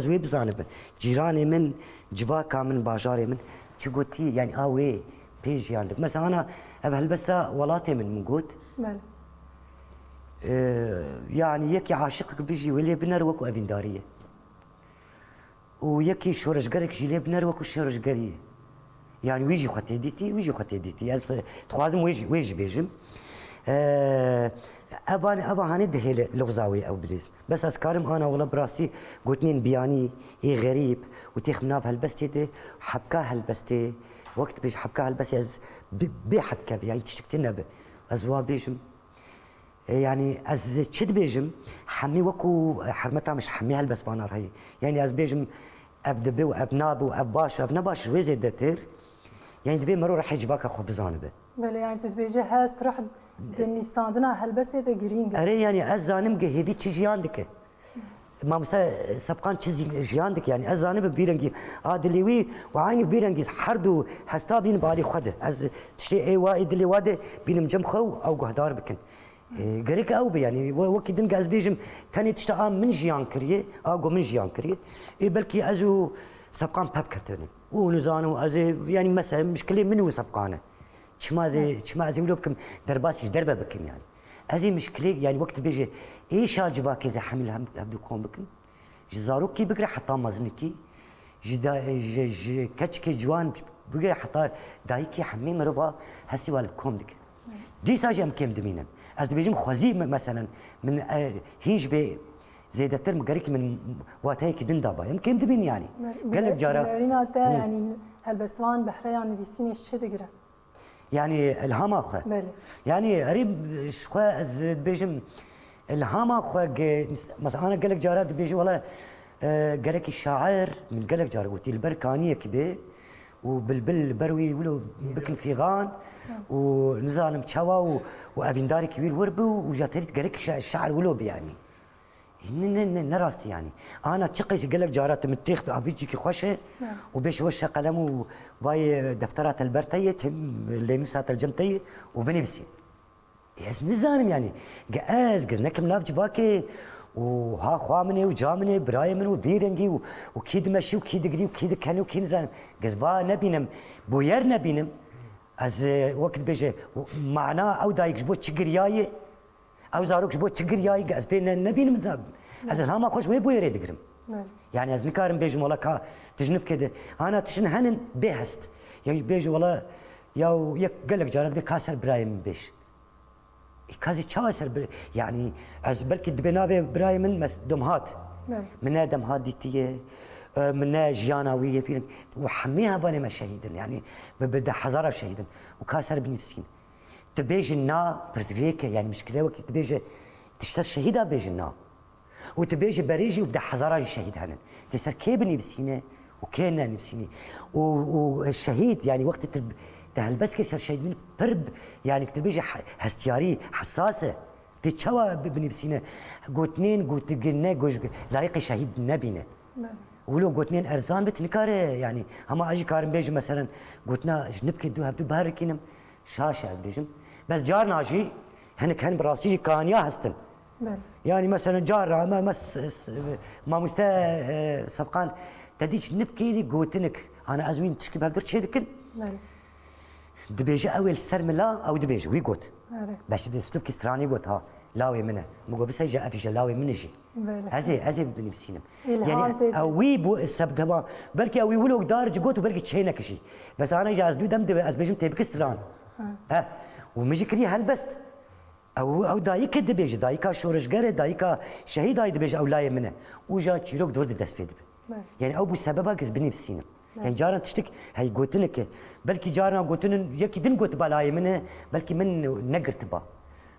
وي بزانه جيراني من جواكا من باجاري من تشغوتي يعني اوي بيجي عندك مثلا انا بهلبسها ولاتي من قوت يعني يكي عاشقك بيجي ولي بنر وكو ابن داريه ويكي شورش قرك جي لي بنر وكو شورش قريه يعني ويجي خطي ديتي تخوازم ويجي بيجم ابا هاني دهيل لغزاوي او بليز بس اسكارم انا ولا براسي قلتنين بياني اي غريب وتيخمنا بهلبستي دي حبكا هلبستي وقت بيج حبكا هلبستي از بحبكا يعني تشتكتنا ازوا بيجم يعني از تشد بيجم حمي وكو حرمتها مش حمي هلبس بانار هي يعني از بيجم افدبي وابناب واباش ابنباش شوي زي دتير يعني دبي مرو راح يجباك اخو بزانبه بله يعني تبيجي هاز تروح دني ساندنا هلبستي تجرين اري يعني ازانم هيبي تشي عندك ما مسا سبقان تشي عندك يعني ازانم بيرنجي ادليوي وعيني بيرنجي حردو حستابين بالي خده از تشي اي وايد اللي واده بين مجمخو او قهدار بكن غريك او يعني وكي دنق از بيجم ثاني تشتغل من جيان كريه اقو من جيان كريه بلكي ازو سبقان باب كتن ونزانو ازي يعني مثلا مشكله منو سبقانه شمازي ولوبكم درباسي دربه بكم يعني ازي مشكله يعني وقت بيجي ايش اجبا كذا حمل هبدكم بكم جزاروكي بقرا حتى مزنكي جدا كتشكي جوان بقرا حتى دايكي حمي مربا هسي والكم دك دي ساجي ام كيم دمينا از بيجم خوزي مثلا من هيج بي زيدتر مقريك من واتايك دندابا يمكن دبين يعني قال لك جارا يعني هالبستوان بحريان ديسيني شدقره يعني الهام اخو يعني قريب شخو از بيجم الهام اخو مثلا انا قال لك جارا بيجي والله قال لك الشاعر من قال لك جارا قلت البركانيه كبي وبلبل بروي ولو بكن فيغان ونزال متشوا وابن داري كبير وربو وجاتريت قال لك الشعر ولو يعني نراستي يعني انا تشقيس قال لك جارات متيخ افيجي كي خوشه وبيش وش قلم وباي دفترات البرتيه اللي نفسات الجمتيه وبنفسي يس نزانم يعني قاز نكم نافج باكي وها خوامني وجامني برايمن وبيرنجي وكيد مشي وكيد قري وكيد كانوا كي نزانم قاز با نبينم بوير نبينم از وقت بيجي معناه او دايك جبو تشقرياي او زاروك جبو تشقرياي قاز بين نبينم مذاب از الهام خوش وي بوير يدقرم يعني از نكارم بيجي ولا كا تجنب كده انا تشن هنن بهست يعني بيجي ولا يا يك قال لك جارد بكاسر برايم بيش كازي تشاسر يعني از بلكي دبنابي برايم مس دمهات من دمهات ديتيه من جياناويه في وحميها بالي ما شهيدا يعني بدا حزاره شهيدا وكاسر بنفسين تبيج النا برزليك يعني مشكله وقت تبيج تشتر شهيده بيج النا وتبيج بريجي وبدا حزاره شهيد هنا تسر كي بنفسينه وكان نفسيني والشهيد يعني وقت تهلبس كسر شهيد من برب يعني كتبيجي هستياري حساسه تتشوى بنفسينا قوتنين قوت قلنا قوش لايق شهيد نبينا ولو قوتنين ارزان بتنكاره يعني هما اجي كارم بيجي مثلا قوتنا جنبك دوها بدو بهركينم شاشه بيجم بس جارنا جي هنك هن براسي كانيا هستن يعني مثلا جار ما مستا سبقان تديش نبكي قوتنك انا ازوين تشكي بهدر شي دكن دبيجي اول سرملا او دبيجي وي قوت باش بسلوك ستراني قوت ها لاوي منه مو بس جاء في جلاوي من شي هذه بنفسينا يعني اوي بو السبب بلكي اوي ولو دارج قوت وبلكي تشينك شي بس انا جاز دو دم بجم تبك ستران ها ومجي كري هلبست او دايك دبيجي دايكا شورش غير دايكا شهيد هاي دبيجي او لاي منه وجا تشيروك دور دست فيد يعني او بسببها كز بنفسينا يعني جارنا تشتك هي قوتنك بلكي جارنا قوتن يكي دن قوت بالاي منه بلكي من نقرت با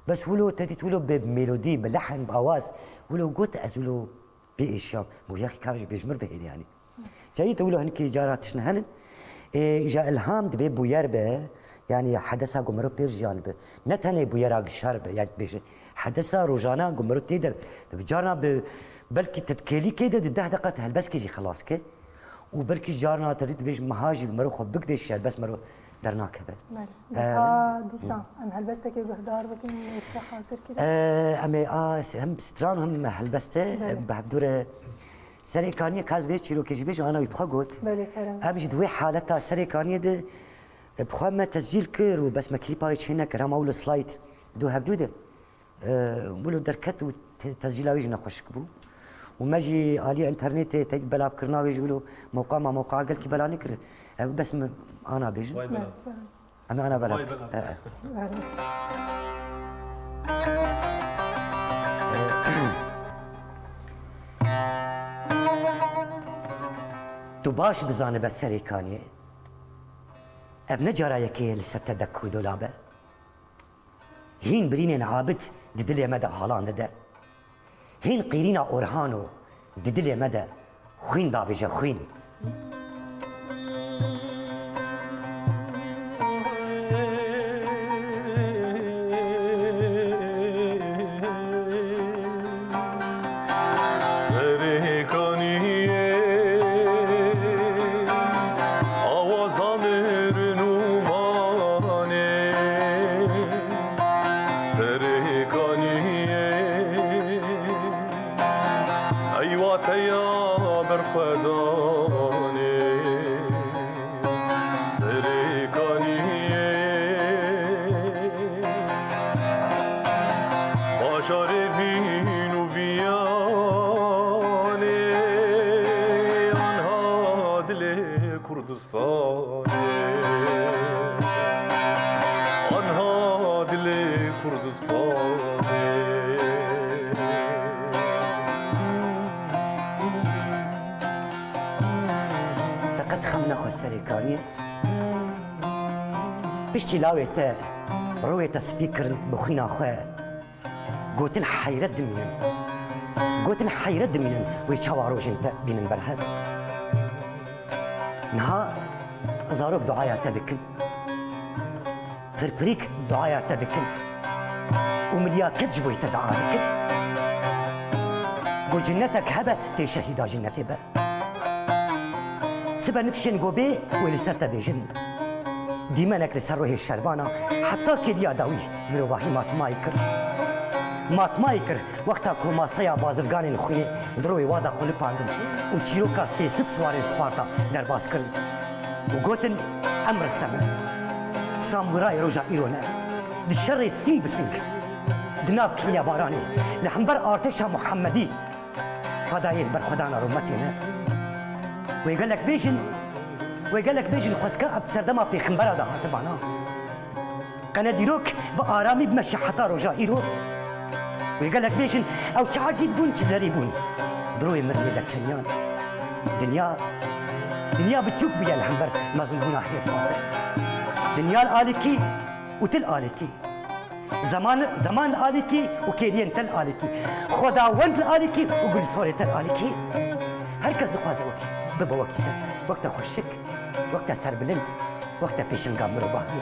بس ولو تديت ولو بميلودي بلحن باواز ولو قوت ازولو بإشام مو يا اخي كارج بيجمر بهيل يعني جايت ولو هنكي جارات شنهن اجا الهام دبي بويربه يعني حدثها قمرو بيرجان نتهني بويرا شرب يعني بيجي حدثها روجانا قمرو تيدر جارنا بلكي تتكيلي كده 10 دقائق هلبس كيجي خلاص كي وبلكي جارنا تريد بيج مهاجي مرو خبك ديش بس مرو درناك هبل ديسان ام هلبستك بهدار بكين يتشا حاضر كده امي هم ستران هم هلبسته بهدور سريكانيه كاز بيش شيرو كيجي بيج انا يبخا قلت بلي كرم امش دوي حالتها سريكانيه ده بخا ما تسجيل كير وبس ما كليبا هنا كرام اول سلايد دو هبدوده ولو دركت وتسجيلها ويجنا خوشك بو وماجي على انترنت تجد بلا فكرنا ويجوا موقع ما موقع قال كي بلا نكر بس انا بيجي انا بلا تو باش بزانه بس سريكانيه ابن جرايكي لسه تدكو دولابه هين برين عابد ددلي مدى حالان ده هين قيرينا اورهانو ددلي مدى خوين دابجه خوين بشتي لاويته رويته سبيكر بخينا خويا قوتن حيرد منن قوتن حيرد منن ويشاورو جنت بين برهد نها زاروب دعايا تدكن فرفريك دعايا تدكن ومليا كجبوي تدعى دكن قو جنتك هبه تشهد جنتي بقى سبا نفشن قوبي ولسرت بيجن ديمانك لسروه الشربانة حتى كديا داوي مروحي مات مايكر وقتا كوما سيا بازرگان الخوي دروي وادا قول باندم وچيروكا سي ست سوارين سبارتا در باز کرد وقوتن امرستم ساموراي روجا ايرونا دشر سين بسنك دناب كيا باراني لحنبر ارتشا محمدي فدايل بر خدانا رمتنا ويقول لك بيجن خسكا اب سردما پیغمبر ده هاتبانا قنا ديروك بآرامي بمشي حتى روجا ايرو ويقول لك بيجن او تعاقد بون تزري بون دروي مرمي دا كنيان دنيا بتشوك بيا الحنبر ما زنبونا حير صوت دنيا الالكي وتل الالكي زمان الالكي وكيرين تل الالكي خدا وانت الالكي وقل سوري تل الالكي هركز دقازه وكي بابا وكي وقت خشك وقت سربلند وقت پیشنگا مروباهی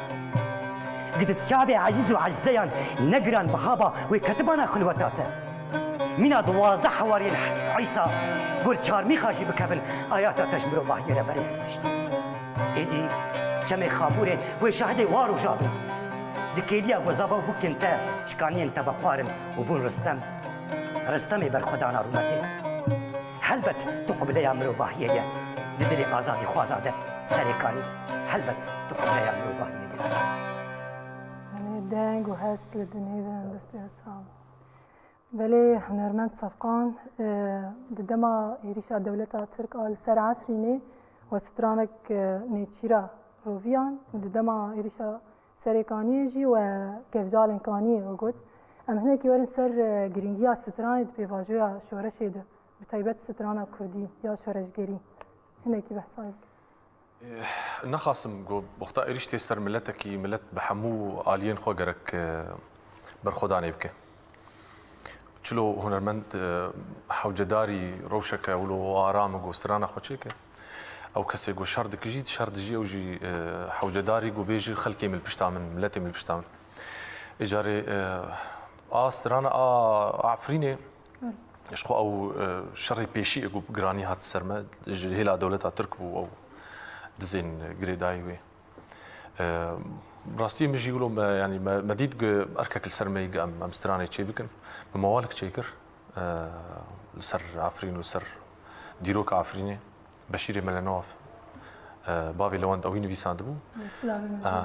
قدت شعب عزیز و عزیزیان نگران بخابا و کتبانا خلوتاته مینا 12 حواری عیسی گل چارمی خاشی بکبن آیات تشمرو باهی را بری هرتشت ایدی چمی خابوره و شاهد وارو جابو دکیلیا گذابا بکنتا شکانی انتا بخوارن و بون رستمی بر خدا نارومته هلبت تو قبله امرو باهیه ددلی آزادی خوازاده سریکانی هلبت تو قبله امرو باهیه يعني دنگ و هست لدنيا دستي هسام بلي هنرمند صفقان ددما يريشا دولتا ترك آل سر عفريني وسترانك نيتشيرا روفيان وددما يريشا سريكاني جي وكفجال انكاني وقود ام هناك يورن سر جرينجيا ستراني بيفاجويا شورش ده بتايبت سترانا كردي يا شورش جري هناك بحصايب نخاسم جو بختا إيريش تيسر ملتكي ملت بحمو آليين خوغرك برخوداني بك چلو هنرمند حوجداري روشك ولو آرام جو سترانا خوشيك او كسي جو شرد كجيد شرد جي او جي حوجداري جو بيجي خلكي من البشتامن ملتي من البشتامن اجاري سترانا عفريني اشخو او شري بيشي جو جراني هات السرمه هلا دولتها تركبو او دزين جريدايوي راستي مجي يقولوا يعني مديد اركك السرمي ام ستراني تشيبكن بموالك تشيكر السر عفرين وسر ديروك عفريني بشير ملانوف بابي لوند اوين فيساندبو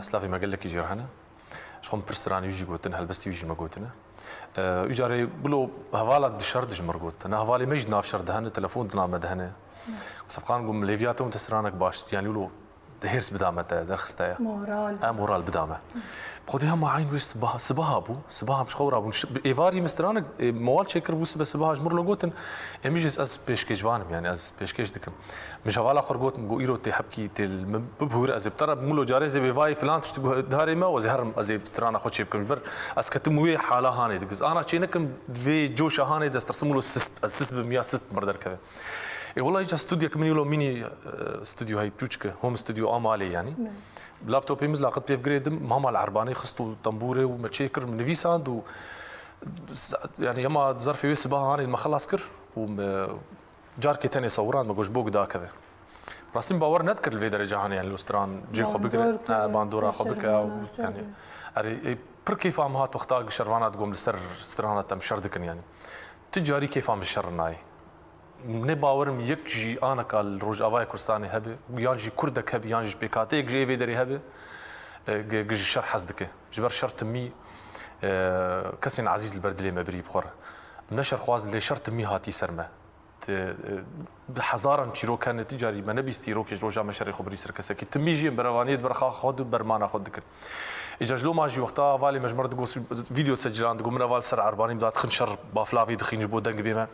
سلافي ما قال لك يجي هنا شخم برستراني يجي قوتنا هلبستي يجي ما قوتنا يجاري بلو هوالا دشردج مرقوت انا هوالي مجد ناف شردهن تلفون دنا دهنه صفقان قوم ليفياتهم تسرانك باش يعني يقولوا دهيرس بدامته درخسته مورال بدامه بخدي هم عين ويست صباها ابو صباها مش خورا ابو ايفاري مسترانك موال شكر بو صباها جمر لوغوتن اميجس از بيشكيجوانم يعني از بيشكيج دكم مش هوالا خرغوت مو ايرو تي حبكي تل ببهور از بترب مولو جاري زي بيفاي فلان تشتغو داري ما وزهر از مسترانا خو شيبكم بر از كتموي حاله هاني دكز انا تشينكم في جوش هاني دسترسمولو سيست بميا سيست مردر كذا والله يجي استوديو كمني لو ميني استوديو هاي بروتشكا هوم استوديو امالي يعني لابتوب يمز لاقط بيف جريد ماما العرباني خصتو طنبوره ومتشيكر من فيساند و يعني يما ظرفي ويس بها هاني ما خلص كر و جاركي تاني صوران ما جوش بوك دا كذا راسين باور نذكر الفيدر جهاني يعني الاستران جي خو بكر باندورا خو بكا يعني اري بر كيف ام هات وقتا شرفانات قوم لسر استرانات تم شردكن يعني تجاري كيف ام الشرناي من باورم یک جی آن کال روز آوای کردستانی هبه یان جی کردک هبه یان جی بکاته یک جی ویدری هبه جی شرح حزدکه جبر شرط می کسی عزیز البردلی مبری بخوره نشر خواز لی شرط می هاتی سرمه هزاران چیرو کنه تجاری من نبیستی رو که روزا مشری خبری سرکسه که تمیجی بروانیت برخا خود برمانا خود دکن اجازلو ماجي وقتها والي مجمر دقوس فيديو تسجلان دقو من اول سر عرباني بدات خنشر بافلافي دخين جبو دنگ بيما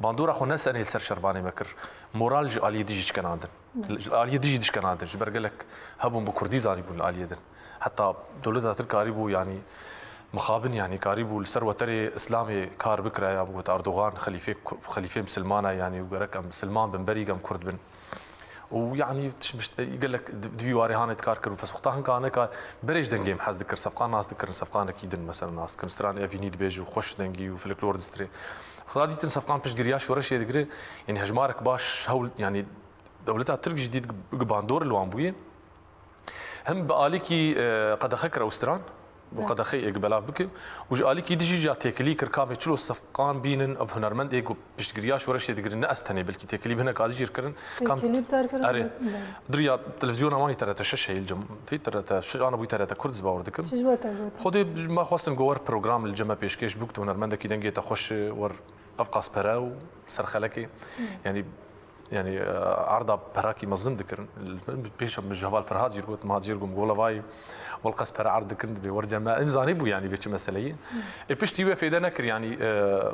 باندورا خو ناس اني سر شرباني مكر مورال جو الي ديجي كنادن الي ديجي ديش كنادن جبر قالك هبون بكردي زاني بون الي دن حتى دولتها تركاريبو يعني مخابن يعني كاريبو الثروه تري اسلامي كار بكره يا ابو اردوغان خليفه مسلمانه يعني وقرك مسلمان بن بري قام كرد بن ويعني يقول لك دفيواري هاني تكاركر فسوقتها كان بريج دنجيم حاز ذكر صفقان ناس ذكر صفقان اكيد مثلا ناس كنستران افينيد بيج وخش دنجي وفلكلور دستري خدي صفقان بش قرياش ورش يدقري يعني هجمارك باش هول يعني دولتها ترك جديد باندور الوانبويه هم بقاليكي قد خكر اوستران وقد اخي اقبلاف بك وجاليكي ديجي جا تيكلي كركامي تشلو صفقان بينن اب هنرمند ايغو بش قرياش ورش يدقري ناستني بلكي تيكلي هنا قاعد يجير كرن كليب تعرف دريا تلفزيون اماني ترى تشش هي الجم ترى انا بو ترى كردز باوردكم خدي ما خواستن جوار بروجرام الجما بيشكيش بوكت هنرمند كي دنجي تخش ور افقاس براو سرخلكي يعني عرضه براكي مظن ذكر بيش من جوال فرهاد جيرغوت ما جيرغم غولا فاي والقص برا عرض كنت بورجا ما امزاني بو يعني بيش مسألة بيشتي وفي ده نكر يعني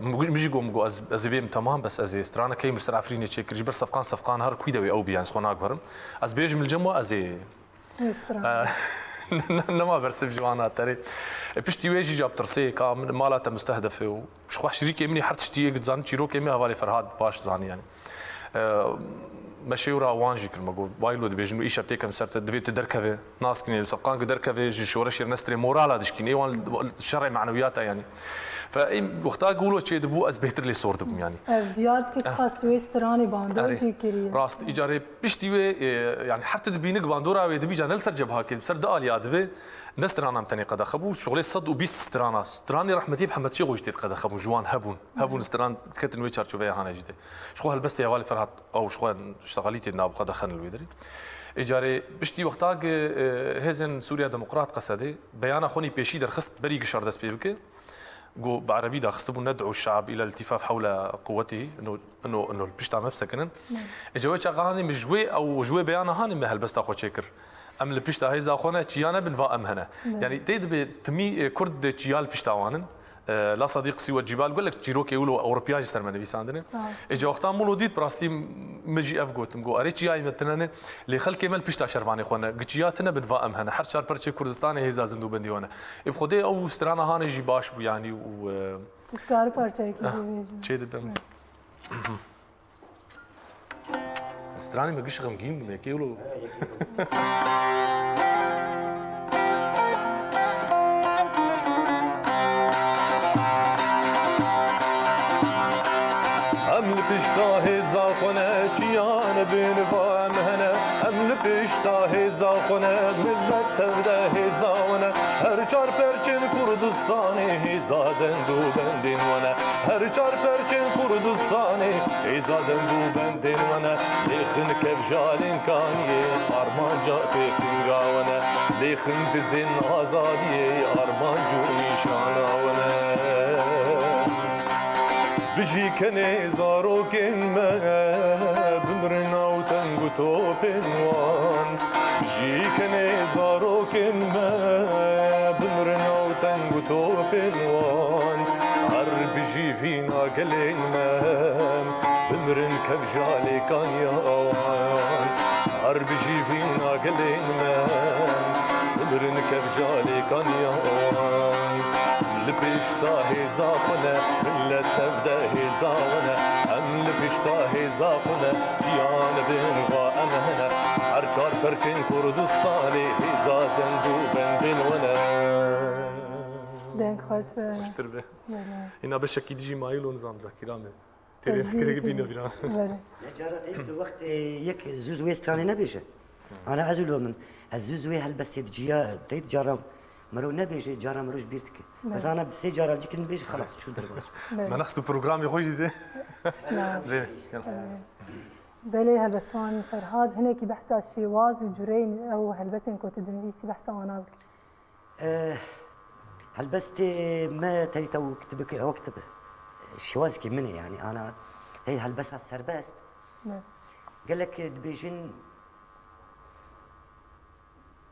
مجي قوم جو أزبيم تمام بس أزي استرانا كي مستر عفريني شيء كريج بس صفقان هر كويدا أو بيان سخونا أكبرم أزبيج من الجموع أزي نما برسف جوانا ترى بيشتي ويجي جاب ترسي كام مالته مستهدفه وش شريك مني حرت شتي قد زان شيروك يمي هوالي فرهاد باش زاني يعني مشيورا وانجي كرما جو وايلو دبيجن ايش بتيكم سرت دبيت دركفه ناس كني سقان دركفه جي شورش نستري مورالا دشكيني وان الشرع معنوياتها يعني فاي وقتها قولوا شيء دبو از بهتر لي صور دبم يعني ديارتك خاص ستراني باندورجي كريه راست ايجاري بيشتي يعني حتى دبينك باندورا ودبي جانل سر جبها كده سر دال يا دبي نسترانا متني قد خبو شغلي صد وبيست سترانا ستراني رحمتي محمد شي غوجتي قد خبو جوان هبون ستران كتن ويتشار شوفيا هانا جدي شغل هلبست يا والي فرحت او شغل اشتغليتي ناب قد خن الويدري ايجاري بشتي وقتاق هزن سوريا ديمقراط قصدي بيانا خوني بيشي درخست بري قشر دس بيبكي جو بعربي دا خصبو ندعو الشعب الى الالتفاف حول قوته انه البشتا مبسكن اجوي شغاني مجوي او جوي بيانا هاني مهل بس تاخذ شكر ام البشتا هي زاخونه تشيانا بنفا امهنا يعني تيد تمي كرد تشيال بشتاوانن لا صديق سوى الجبال يقول لك جيروك يقولوا اوروبياج سرمنه بيساندني اجا وقتها مولوديت براستي مجي افغوت مغو اريتش جاي مثلا اللي خل كمال بيشتا شرفاني خونا قچياتنا بدفا امهنا حر شار برشي كردستان هي زازندو بنديونه بخدي او استرانا هاني جي باش بو يعني و تذكار برشي تشيد بم استراني ما قش غمقين هيك يقولوا پشتاه زاخونه چیان بین با مهنه امل پشتاه زاخونه ملت تبده زاونه هر چار پرچین کردستانی هزازن دو بندین ونه هر چار پرچین کردستانی هزازن دو بندین ونه لیخن کفجالین کانیه آرمان جا تکنگاونه لیخن دزین آزادیه آرمان جو نیشاناونه بجي كني زارو كلمة بمرنا وتنقو توبنوان بجي كني زارو كلمة بمرنا وتنقو توبنوان عر بجي فينا كلمة بمرن كبجالي كان يوان عر بجي فينا كلمة بمرن كبجالي كان يوان لبشتاه زاخنه ملت تبده زاونه ام لبشتاه زاخنه جیان بنوا امهنه هر چار پرچین کردستانی هزازن دو بندین ونه دنگ خوش به اشتر به اینا به شکی دیجی مایل و نظام ذاکرامه تری فکری بینه بیران جارا ايد وقت يك زوزوي ستراني نبيجه انا ازلو من الزوزوي هلبس جيا تيد جارا مرو نبيجه جارا مروش بيرتك بس انا بسي جارا جيك نبيجه خلاص شو درباس ما نخستو بروجرام يخوش دي بلي هلبستان فرهاد هناك بحث شيواز وجرين او هلبسن كنت دنيسي بحث وانا هلبست ما تريت او كتبك او كتب شواز كي مني يعني انا هي هلبسها السربست قال لك دبيجن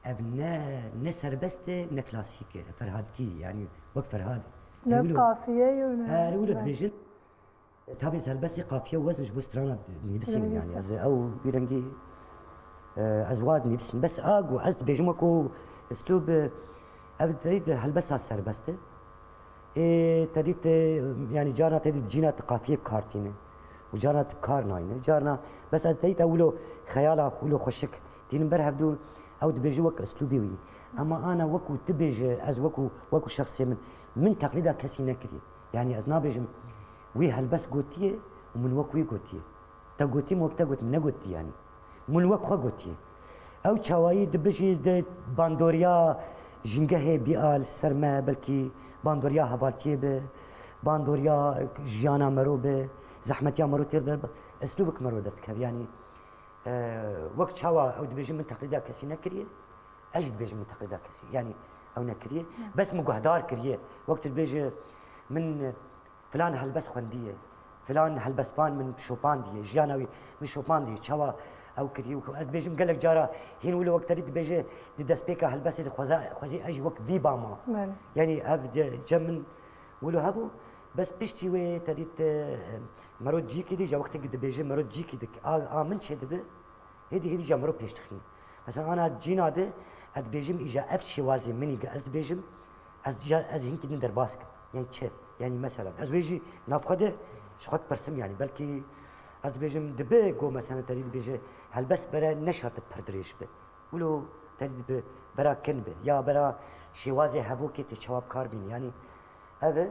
ابناء نسر بست نكلاسيك فرهادكي يعني وقت فرهاد لا قافيه ولا ولد بيجن تابع هلبسي قافيه وزن بوسترانا نيبسين يعني از او بيرنجي ازواد نيبسين بس اقو از بيجمكو اسلوب ابد هلبسها سربسته تريت يعني جارنا تريت جينا قافيه بكارتينه وجارنا بكار ناينه جارنا بس از تريت اولو خياله اولو خوشك تين برهبدو او دبيجي وك اسلوبي وي اما انا وكو تبيج از وكو شخصي من تقليدها كسي نكري يعني از نابيجم وي هلبس قوتيه ومن وك وي قوتيه تا قوتي مو تا قوت من قوتي يعني من وك خو قوتيه او تشاوي دبيجي باندوريا جنگه بيال سرما بلكي باندوريا هبالتيه به باندوريا جيانا مرو به زحمتيا مرو تير اسلوبك مرو دتك يعني وقت شوا او دبيجي من تقليدها كسي نكريه اجد بيجي من تقليدها كسي يعني او نكريه بس مقهدار كريه وقت بيجي من فلان هلبس خنديه فلان هلبس بان من شوبان دي جيانوي من شوبان دي شوا او كريه بيجي مقال لك جارا هين ولو وقت تريد بيجي دسبيكا هلبس خوزي اجي وقت في باما يعني اب جمن ولو هبو بس بيشتي وي تريد مرود جيكي دي جا وقت قد بيجي مرود جيكي دك من شي دبه هدي جا مرود بيشتخين مثلا انا جينا ده هاد بيجم اجا افشي وازي مني از بيجم از هنك ندر باسك يعني تشي يعني مثلا از بيجي نافقده شخط برسم يعني بلكي از بیشم دبی گو مثلا ترید بیشه هلبس برای نشاط پردریش به ولو ترید به برای کن به یا برای شوازی هبو که تشواب کار بین یعنی هذا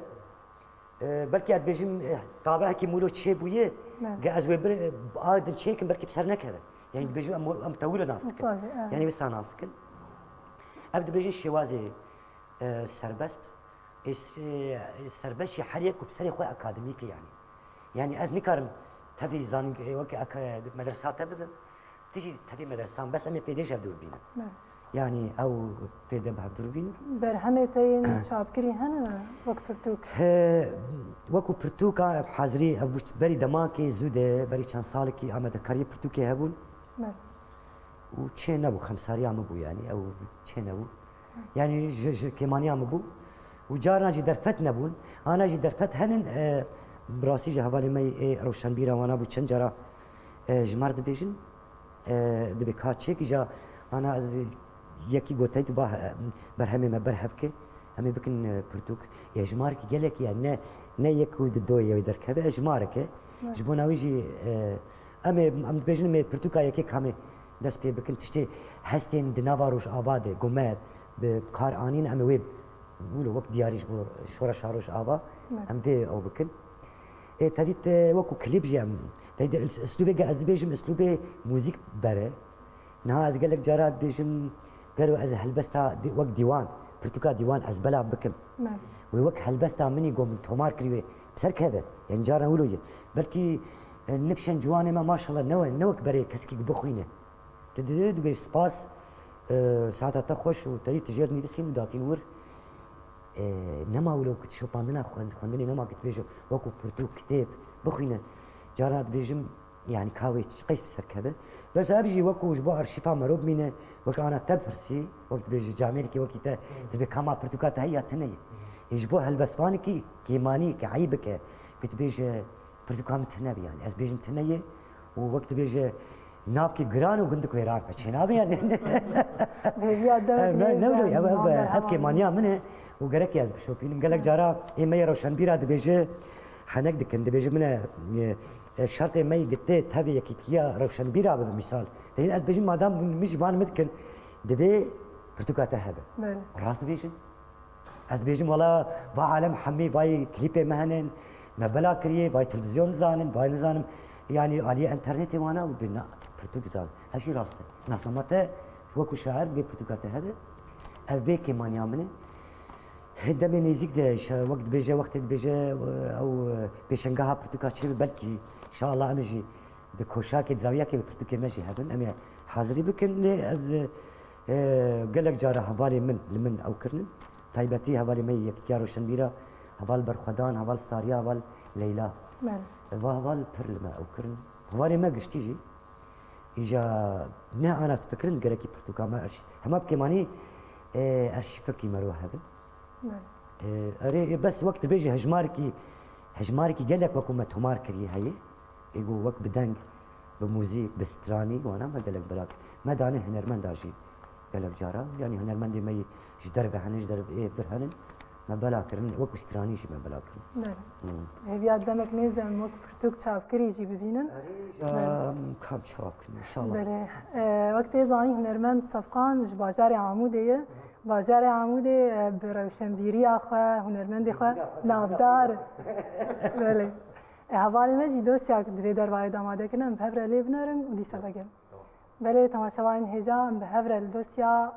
بلکه از بیشم طابعه که مولو چه بویه از وبر آدم چه کن بلکه بسر نکره یعنی بیشم ام طویل ناس کن یعنی بس ناس کن ابد بیشم شوازی سربست سربشی حریق و بسری خو اکادمیکی یعنی از نکارم تبي زانج وك مدرسات تبي تيجي تبي مدرسة بس أمي بيديش أبدو بينا يعني أو بيدا بهبدو بينا برهمتين شابكري هنا وقت برتوك وكو برتوكا حاضري أبو بري دماكي زودة بري كان سالكي أما ذكري برتوكي هبون وشي نبو خمساري عم بو يعني أو شي نبو يعني كماني عم بو وجارنا جي درفت نبون أنا جي درفت هنن براسي جهوالي مي روشن بيرا وانا بو چند جرا جمار دبيجن دبكات چيك جا انا از يكي گوتاي تو برهمي ما برهبك همي بكن برتوك يا جمارك قالك يا نا يكو دو يا دركبه جمارك جبونا ويجي ام دبيجن مي برتوكا يكي كامي دس بي بكن تشتي هستين دناواروش آباده گومد بكار انين ام ويب ولو وقت دياريش بو شورا شاروش آبا ام دي او بكن تديت وكو كليب جام تديت اسلوبي از بيجم اسلوبي موزيك بره نها از قالك جارات بيجم قالوا از هلبستا وقت ديوان برتوكا ديوان از بلا بكم ووك هلبستا مني قوم تومار كريوي بسر كذا يعني جارنا ولوجه بلكي نفشن جواني ما شاء الله نوك بري كسكي بخوينه تديت بي سباس ساعتها تخوش وتديت تجيرني دسين داتين ور نما ولو كنت شو باندنا خواندني نما كنت بيجو وكو برتو كتاب بخوينا جارات بيجم يعني كاوي قيس بسركبه بس ابجي وكو جبو ارشيفا مروب مينه وك انا تبرسي وقت بيجي جاميركي وقت تبي كما برتوكات هي تنيه يجبو هالبسفانكي كيماني كعيبك كنت بيجي برتوكا متنبي يعني از بيجم تنيه ووقت بيجي نابكي جران وقندك ويراك بشينابي يعني نولو ابكي مانيا منه وقالك يا بشوفين قالك جارا اي مي روشن بيرا دبيجه حنك دكن دبيجه من الشرط مي قلت هذه كيكيا روشن بيرا بمثال تين دبيجه مادام مش بان متكن دبي برتقاته هذا راس دبيجه از دبيجه والله با عالم حمي باي كليب مهنن ما بلا كريه باي تلفزيون زانن باي نزانم يعني على انترنت وانا وبنا برتقاته زان هالشي راسته نصمته وكو شاعر برتقاته هذا ابيك مانيا منه دمي نيزيك ده وقت بيجي وقت بيجي او بيشنقها برتقال شيء بلكي ان شاء الله امجي دكوشاكي زاوياكي برتقال ماشي هذا امي حاضري بكن از قال لك جاره حوالي من او كرن طيبتي حوالي مي يكيارو شنبيرا حوال برخدان حوال ساريا حوال ليلى حوال برلما او كرن حوالي ما قشتيجي اجا نه انا فكرن قال لك برتقال ما هم بكماني ارشفكي مروح هذا بس وقت بيجي هجماركي قال لك وكو ما تمار كري هي يقول وقت بدنج بموزيك بستراني وانا ما قال لك بلاك ما داني هنرمن داجي قال لك جارا يعني هنرمن دي ما يجدرب هنج درب ايه برهن ما بلاكرن وقت ستراني شي ما بلاكرن هي بياد دمك نيزم وقت برتوك تشاف كري جي ببينن كم شاك ان شاء الله بله وقت زاني هنرمن صفقان باجار عموديه باجار عمودي بروشنبيري اخوه هنرمند اخوه نافدار بله حوالی مجی دوستیا دوی در وارد آماده کنم به هفره لیب نرم و دیسا بگم بله تماشاوین هجا به هفره دوستیا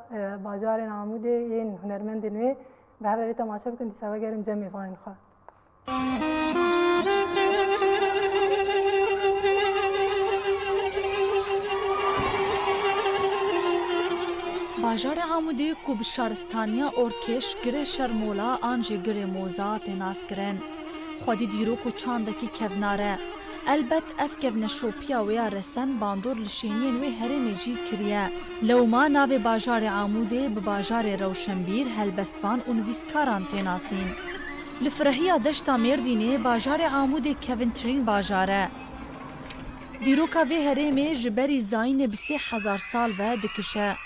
باجار عمودی این هنرمند نوی به هفره تماشا بکن دیسا بگرم جمعی واین خواه باجار عمودی کو به شارستانیا ارکش گره شرمولا آنجی گره موزا تناس کرن خودی دیرو کو چاندکی کوناره البت اف کون شوپیا ویا رسن باندور لشینین وی هرمی جی کریه لو ما ناو باجار عمودی به باجار روشنبیر هلبستوان و نویسکاران تناسین لفرهیا دشتا مردینه باجار عمودی کونترین باجاره دیروکا وی هرمی جبری زاین به 3000 سال و دکشه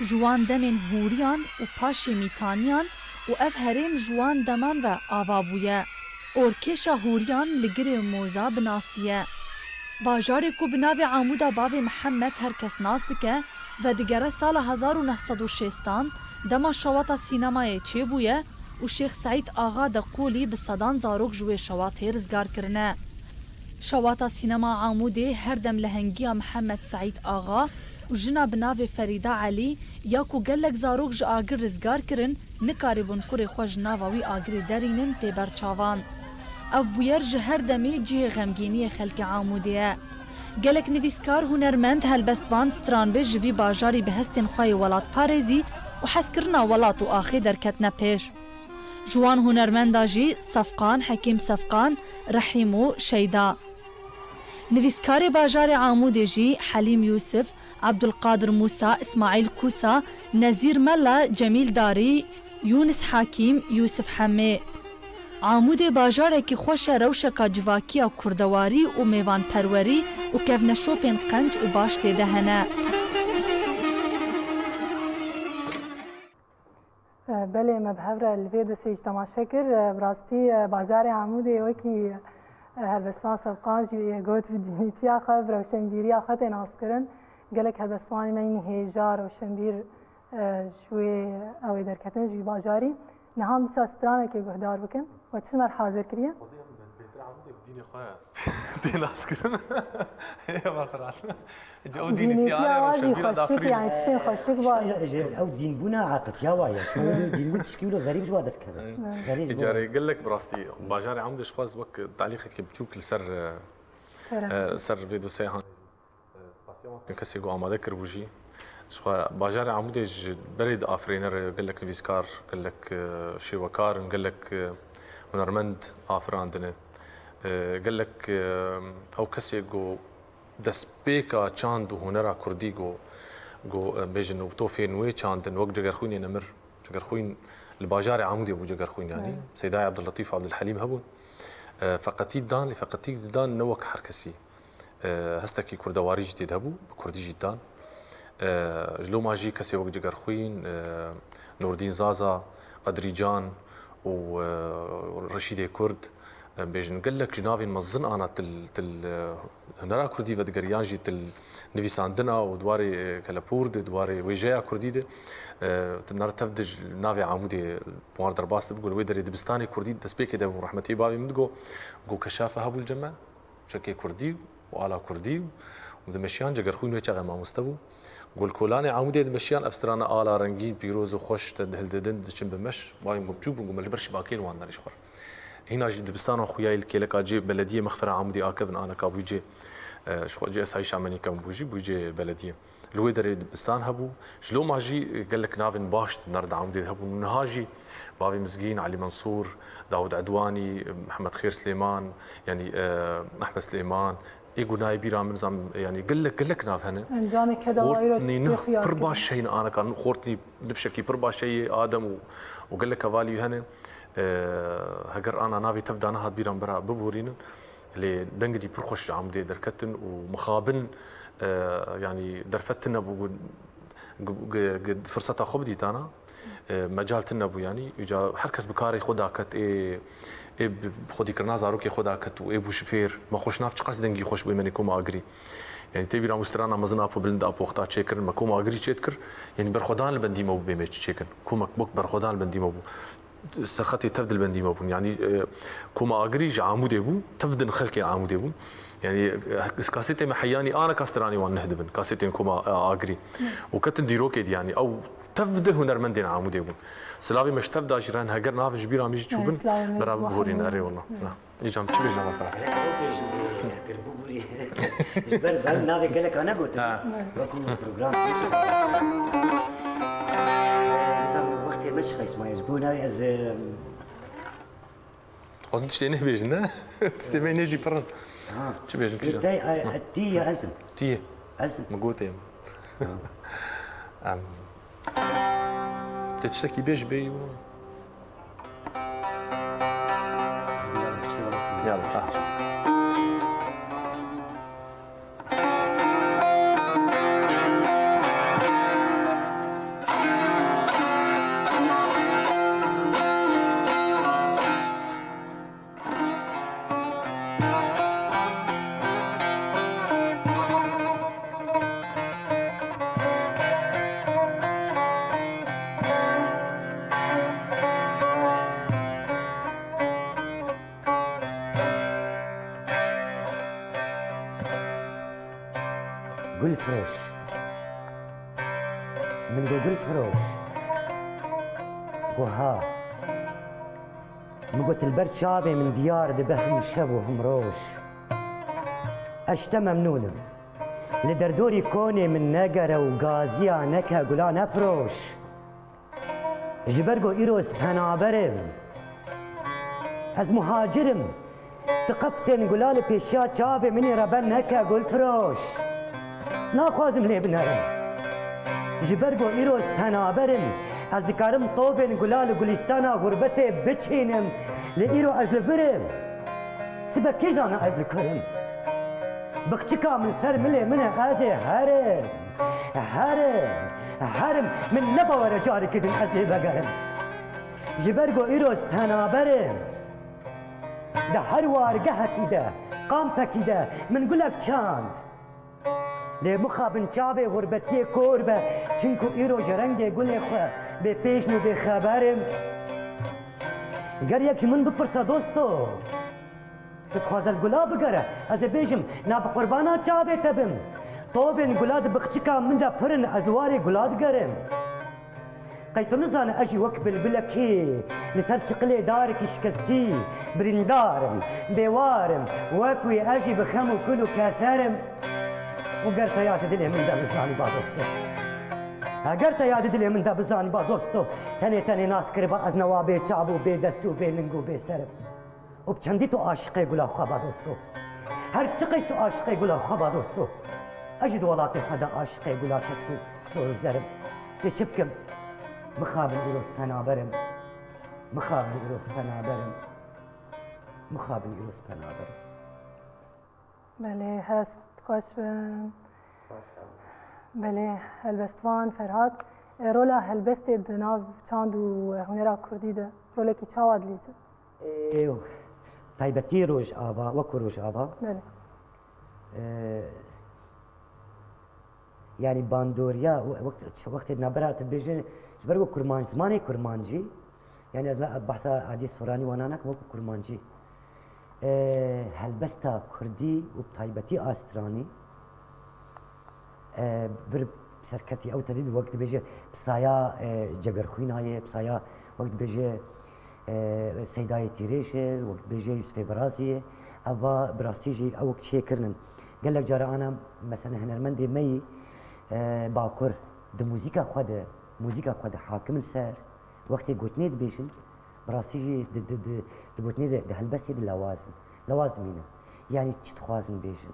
جوان دمن هوریان و پاش میتانیان و اف هرم جوان دمان و آوابویه ارکش هوریان لگر موزا بناسیه باجارê ku bi navê Amuda bavê Mihemed her kes nas dike ve digere sala 1960 dema şewata sînemayê çêbûye û Şêx Seîd Axa de Qûlî bi sedan zarok ji wê şewatê rizgar kirine. Şewata sînema Amûdê her dem li hengiya Mihemed Seîd Axa û jina bi navê Ferîda Elî ya ku gelek zarok ji agir rizgar kirin nikarîbûn kurê xwe ji nava wî agirê derînin tê berçavan. Ev bûyer ji her demê cihê xemgîniyê xelkê Amûdê ye. Gelek nivîskar hunermend helbestvan stranbêj ji vî bajarî bi hestên xwe yê welat parêzî û hezkirina welat û axê derketine pêş. Ji wan hunermenda jî Sefqan, Hekîm Sefqan, Rehîm û Şeyda. Nivîskarê bajarê Amûdê jî Helîm Yûsif, Abdulqadir Musa, İsmaîl Kûsa, Nezîr Mella, Cemîl Darî, Yûnis Hakîm, Yûsif Hemê. Amûdê bajarekî xweş e rewşeka civakiya kurdewarî û mêvanperwerî û kevneşopên qenc û baş têde hene. Belê me bi hev re li vê dosê jî temaşe kir. Bi rastî bajarê Amûdê wekî helbestan Sefqan jî got bi dînîtiya xwe bi rewşenbîriya xwe tên naskirin. Gelek helbestanî me yînî hêja rewşenbîr ji wê ew ê derketin ji wî bajarî. Niha dîsa stranekê guhdar bikin ve çi mer hazir kiriye? Dînîtiya wa jî xweşik yani tiştên xweşik var. Ew dînbûna aqetiya wa ye. Dînbûn tişkî wilo غرîb ji wa derkeve. اجاري قال لك براستي باجاري عمودي شخواز وك تعليقك بتشوك لسر سر فيديو سيهان سباسيون كسي جو اماده كربوجي شخوا باجاري عمودي بريد افرينر قال لك نفيسكار قال لك شي وكار قال لك هنرمند افراندنه قال لك او كسي جو دسبيكا چاند هنرا كردي جو بيجن وتوفين وي چاندن وك جگر خوين نمر جگر خوين الباجاري عمودي ابو جگر خوين يعني سيداي عبد اللطيف عبد الحليم هبون فقتي دان لفقتي دان نوك حركسي هستكي كردواري جديد هبو كردي جدان جلو ماجي كسي وك جگر خوين نور الدين زازا قدري جان ورشيد كرد بيجن قال لك جنافي مزن انا تل هنرا كردي ودغريان جي تل نفيس عندنا ودواري كلابورد دواري ويجايا كردي تنار تفدج نافي عمودي بوار درباس بقول ويدري دبستاني كردي دسبيك ده رحمتي بابي مدغو جو كشافه هبو الجمع شكي كردي وعلى كردي ودمشيان جگر خوين وچا ما مستبو قول كولاني عمودي دمشيان افسترانا آلا رنگين بيروز وخوش تدهلددن دشم بمش بايم بوجوب نقول برش باكين وان ناريش خور هنا جي دبستان خويا الكيلك اجي بلديه مخفره عمودي اكبن انا كابوجي شو جي اساي شامني كم بوجي بوجي بلديه الويدر دبستان هبو شلو ما جي قال لك نافن باشت نرد عمودي هبو نهاجي بابي مزقين علي منصور داود عدواني محمد خير سليمان يعني احمد سليمان ايغو نايبي رامن زعم يعني قال لك ناف هنا انجامي كذا خورتني برباش شيء انا كان خورتني نفشكي برباش شيء ادم وقال لك فاليو هنا هجر انا نافي تبدا نهض بيران برا ببورين اللي دنجدي برخش عمودي دركتن ومخابن يعني درفتنا بو فرصتها خبدي تانا مجال تنبو يعني يجا حركس بكاري خدا كت اي بخدي كرنا زاروكي خدا كت و بو شفير ما خوش نافش قاس دنجي خوش بمني كوما اجري يعني تبي راه مسترانا مزنا ابو بلند ابو خطا تشيكر ما كوما اجري تشيكر يعني برخدان البندي مو بيمش تشيكن كوما بوك برخدان البندي مو سرختي تفدل بندي مو يعني كوما اجري عمودي بو تفدن خلكي عمودي بو يعني كاسيتي محياني انا كاستراني وان نهدبن كاسيتين كوما اجري وكتن ديروكيد يعني او تفده هنرمندين عمودي بو سلاوي مش تفدا جيران هاجر ناف جبيره ميجي تشوبن برا بورين اري والله يجام تشبي جام برا جبر زال نادي قال لك انا قلت وكو بروجرام نظام وقت مش خيس ما يجبونا از خلاص تشتي نهبيجنا تشتي ما نجي فرن شو بيجن كيجا تي ازم تي ازم مقوتي تشتكي بيش بي يلا فروش من قل فروش قوها من قلت البرد شابي من ديار دبهم شب وهم روش أشتا ممنونم لدردوري كوني من نقرة وقازية نكا قلا نفروش جبرقو إيروس بنابرم از مهاجرم تقفتن قلال بيشات شابي مني ربن نكا قل فروش ناخوازم لي بنرم جبرقو إيروس بنابرم از دكارم طوبن قلال قلستانا غربتي بچينم لإيرو از لبرم سبا كيزانا از لكرم بخشكا من سر ملي من ازي هرم من لبا ورا جاري كدن ازلي بقرم جبرقو إيروس بنابرم ده هر وارقهتي ده قامتكي ده من قلك چاند لي مخابن چابي غربتي كوربه چنكو إيرو جرنگي قولي خواه بپیشنو بخبرم گر یک من بپرسا دوستو بتخوازل گلا بگره از بیشم نا بقربانا چابه تبم طوبن گلاد بخچکا من جا پرن از لواری گلاد گرم قيت نزان اجي وك بالبلكي لسر شقلي دارك شكستي برندارم بوارم وكوي اجي بخمو كلو كاسرم وقرت يا تدلي من دا بزاني با دوستو قرت يا تدلي من دا بزاني با دوستو تاني ناس كربا از نوابي چابو بي دستو بي لنگو بي سرم وبچندي تو عاشقي گلا خوابا دوستو هر چقي تو عاشقي گلا خوابا دوستو اجد ولاتي حدا عاشقي گلا كسكو سور زرم تشبكم مخابن إيروس بنابرم مخابن إيروس بنابرم مخابن إيروس بنابرم بله هست خوش بله هلبستوان فرهاد رولا هلبست دناو چاند و هنرا کردی ده رولا کی چاواد لیزه ايوه طيبتي روج آبا وكو روج آبا بله يعني باندوريا وقت نبرات بيجي جبرو كرمان زماني كرمانجي يعني از بحثا عادي سوراني وانانك وكو كرمانجي هلبستا كردي وبطيبتي آستراني بر سركتي او تدريب وقت بيجي بصايا جگرخوين هاي بصايا وقت بيجي سيداي تيريشه وقت بيجي يوسف برازي أبا براستيجي أو وقت شيء كرنن قال لك جرى أنا مثلا هنرمندي مي باكر د موزيكا خود حاكم السر وقت قلتني بيشن براستيجي د قلتني د هلبسي د لوازم مينا يعني تخوازن بيشن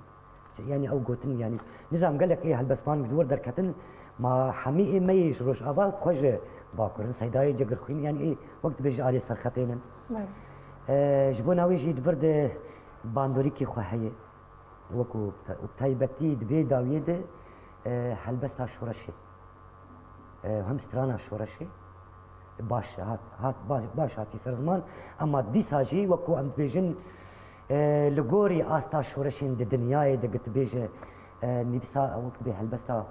يعني او قلتن يعني نظام قال لك ايه هلبسمان بدور دركتن ما حمي مي روش ابا خوجه باكر سيداي جگر خوين يعني ايه وقت بيجي علي سرختين جبونا ويجي دبرد باندوري كي خوهيه وكو بتايبتي دبي داويده هلبستا شورشي هم سترانا شورشي باش باش هاتي سرزمان اما دي ساجي وكو ام بيجن لغوري استا شورشين د دنياي دقت بيجه نفسا وقت به هلبستا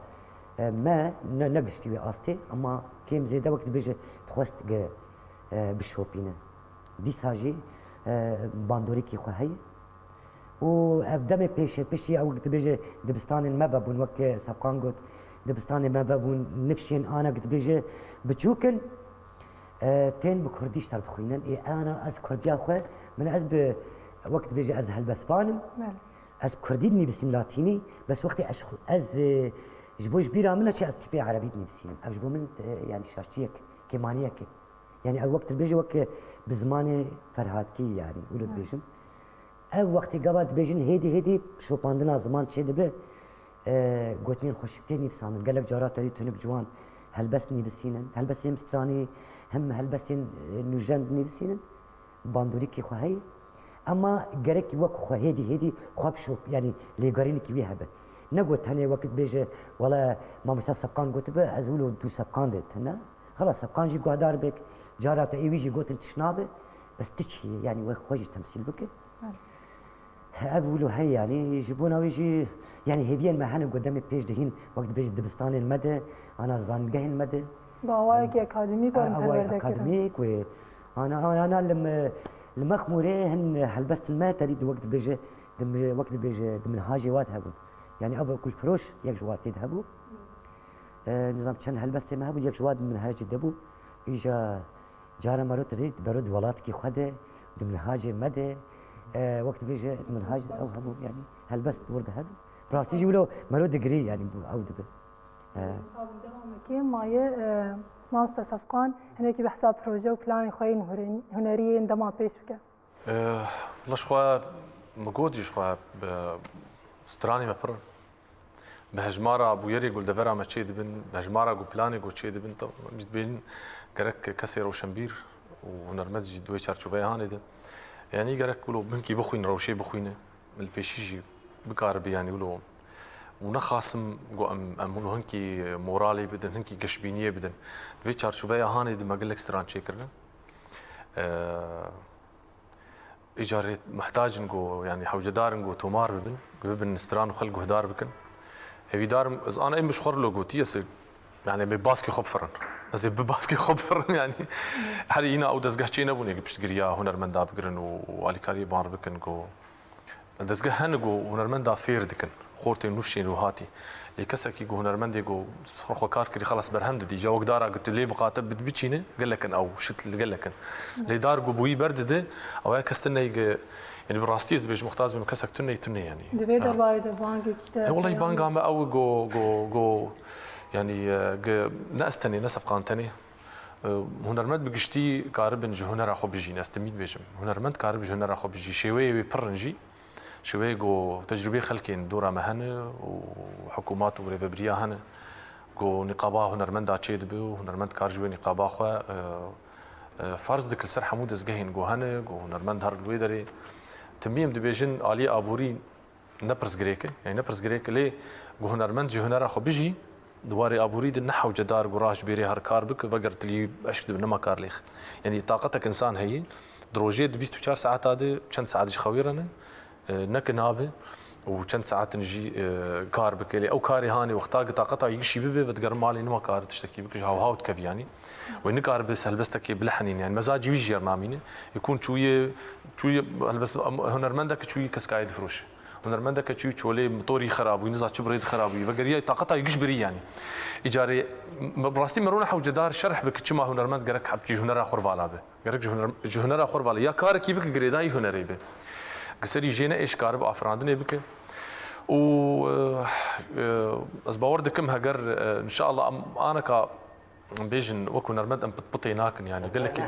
ما نقشتي وي استي اما كيم زيدا وقت بيجه تخوست بشوبينه دي ساجي باندوري كي خوهي و افدم پیشی او قلت بيجي دبستان المبابون وك سبقان قلت دبستان المبابون نفشين انا قلت بيجي بتشوكن تين بكرديش ترد خوينن اي انا از كرديا خو من از وقت بيجي از هلبسبانم از كرديني بسم لاتيني بس وقت از جبوش بيرا منها شي از كيفي عربي نفسينم اجبو من يعني شاشتيك كيمانيك يعني الوقت بيجي وك بزمان فرهادكي يعني ولد بيجم او وقتی قبل بيجن هيدي شوپاندنا زمان چه دبه گوتنین خوشبتی نفسانن قالك جارات تري تنب جوان هلبسني بسينن هلبسين مستراني هم هلبسين نوجند نفسينن باندوري كي خوهي اما جرك وك خو هيدي خوب شوب يعني ليغارين كي ويهبه نقول هني وقت بيجي ولا ما مسا سبقان قلت به ازولو دو سبقان دت هنا خلاص سبقان جي قادار بك جارات ايويجي قلت تشنابه بس تشي يعني وخ خوجي تمثيل بك أقولوا هي يعني يجيبونا ويجي يعني هبيان ما هن قدامي بيج دهين وقت بيج دبستان المدى أنا زانجه المدى باواك أكاديميك ولا أكاديميك وأنا لما خموري هن هلبست الماء تريد وقت بيج دم وقت بيج دم الهاجي وات هبون يعني ابو كل فروش يك جواد تذهبوا نظام كان هلبست ما هبو يك جواد من هاج دبو اجا جارة مرو تريد برد ولاتك خده من هاج مده وقت بيجي من هاج او هبو يعني هلبست ورد هذا براسي يقولوا مرو دقري يعني او دبل كيم مايه ماستر صفقان هناك بحساب بروجه وبلان خوين هنريه عندما بيش بك والله شخوا مجهودي شخوا ستراني مبر بهجمارة ابو يري قول دفرا ما تشيد بن بهجمارة قول بلاني قول تشيد بن تو جد بين قرك كسر وشمبير ونرمد جد دوي شارشوفي هاني ده يعني قرك قولوا بنكي بخوين روشي بخوينه من البيشيجي بقارب يعني قولوا ونخاسم قو ام هنكي مورالي بدن هنكي قشبينيه بدن دوي شارشوفي هاني ده ما قال لك ستران شيكرنا إيجاري محتاج نقو يعني حوجدار نقو تومار ببن ستران وخلقو هدار بكن هذي دار أنا مش خور لوجوتي يصير يعني بباسكي خبفرن أزي بباسكي خبفرن يعني هذه هنا أو دزجه شيء نبوني قبش تقريا هنرمند بقرن وعليكاري بار بكن جو دزجه هنجو هنرمند فير دكن خورتي نوفشين وهاتي لكسك جو هنرمند جو صرخ وكار كري خلاص برهم دي جا وقدارة قلت لي مقاطب بتبيشينه قال لك أو شت اللي قال لك اللي دار جو بوي برد ده أو هيك استنى يجي يعني براستيز بيج مختاز من كسك تني يعني دبي درباري دبانك كتاب والله بانك عم أو جو يعني ناستني نسف قانتني هنرمند بقشتي قارب نجي هنر أخو بيجي ناستميد بيجم هنرمند قارب نجي هنر أخو بيجي شوي برنجي شوي جو تجربة خلكين دورة مهنة وحكومات وريفبريا هنا جو نقابة هنرمند أشيد بيو هنرمند كارجوي نقابة خوا فرض ذكر سر حمود إزجهين جو هنا جو هنرمند هرب الويدري تميم دبيجن علي أبوري نبرز غريكه يعني نبرز غريكه ليه جو هنرمند جي هنر أخو بيجي دواري أبوري النحو جدار جراج بيري هركار بك وقرت لي أشكد بنما كارليخ يعني طاقتك إنسان هي دروجيت 24 ساعات هذه كم ساعات خويرنا نكنابه وكم ساعات نجي كار بكلي او كاري هاني وقتها طاقتها يشي ببي بتقر مالي نما كار تشتكي بك هاو تكف يعني وين كار بس هلبستك بلحنين يعني مزاج يجي نامينه يكون شويه هلبس هنرمندك شويه كسكايد فروش هنرمندك شويه موتوري خراب ونزا بريد خراب يبقى طاقتها يقش بري يعني ايجاري براستي مرونه حو جدار شرح بك كما هنرمند قرك حبجي هنر اخر فالا به قرك هنر اخر فالا يا كارك يبك قريداي هنري به قصري جينا ايش كارب افرادني بك و از باوردكم هجر ان شاء الله انا ك بيجن وكو نرمد ام بطيناكن يعني قال لك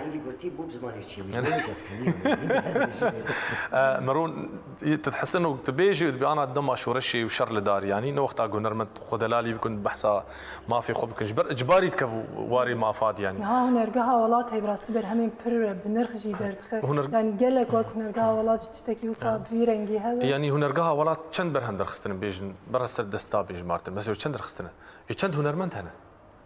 مرون تتحس انه تبيجي انا الدم شورشي وشر لدار يعني نو وقت اقول نرمد خدلالي بكون بحثا ما في خب كنجبر اجباري تكفو واري ما فاد يعني ها هنرجعها ولات هي براست بر همين بر بنرخجي درخ يعني قال لك وكو هنرجعها ولات تشتكي وصاب في رنجي هذا يعني هنرجعها ولات چند برهم درخستن بيجن برست دستا بيج مارتن بس چند درخستن چند هنرمند هنا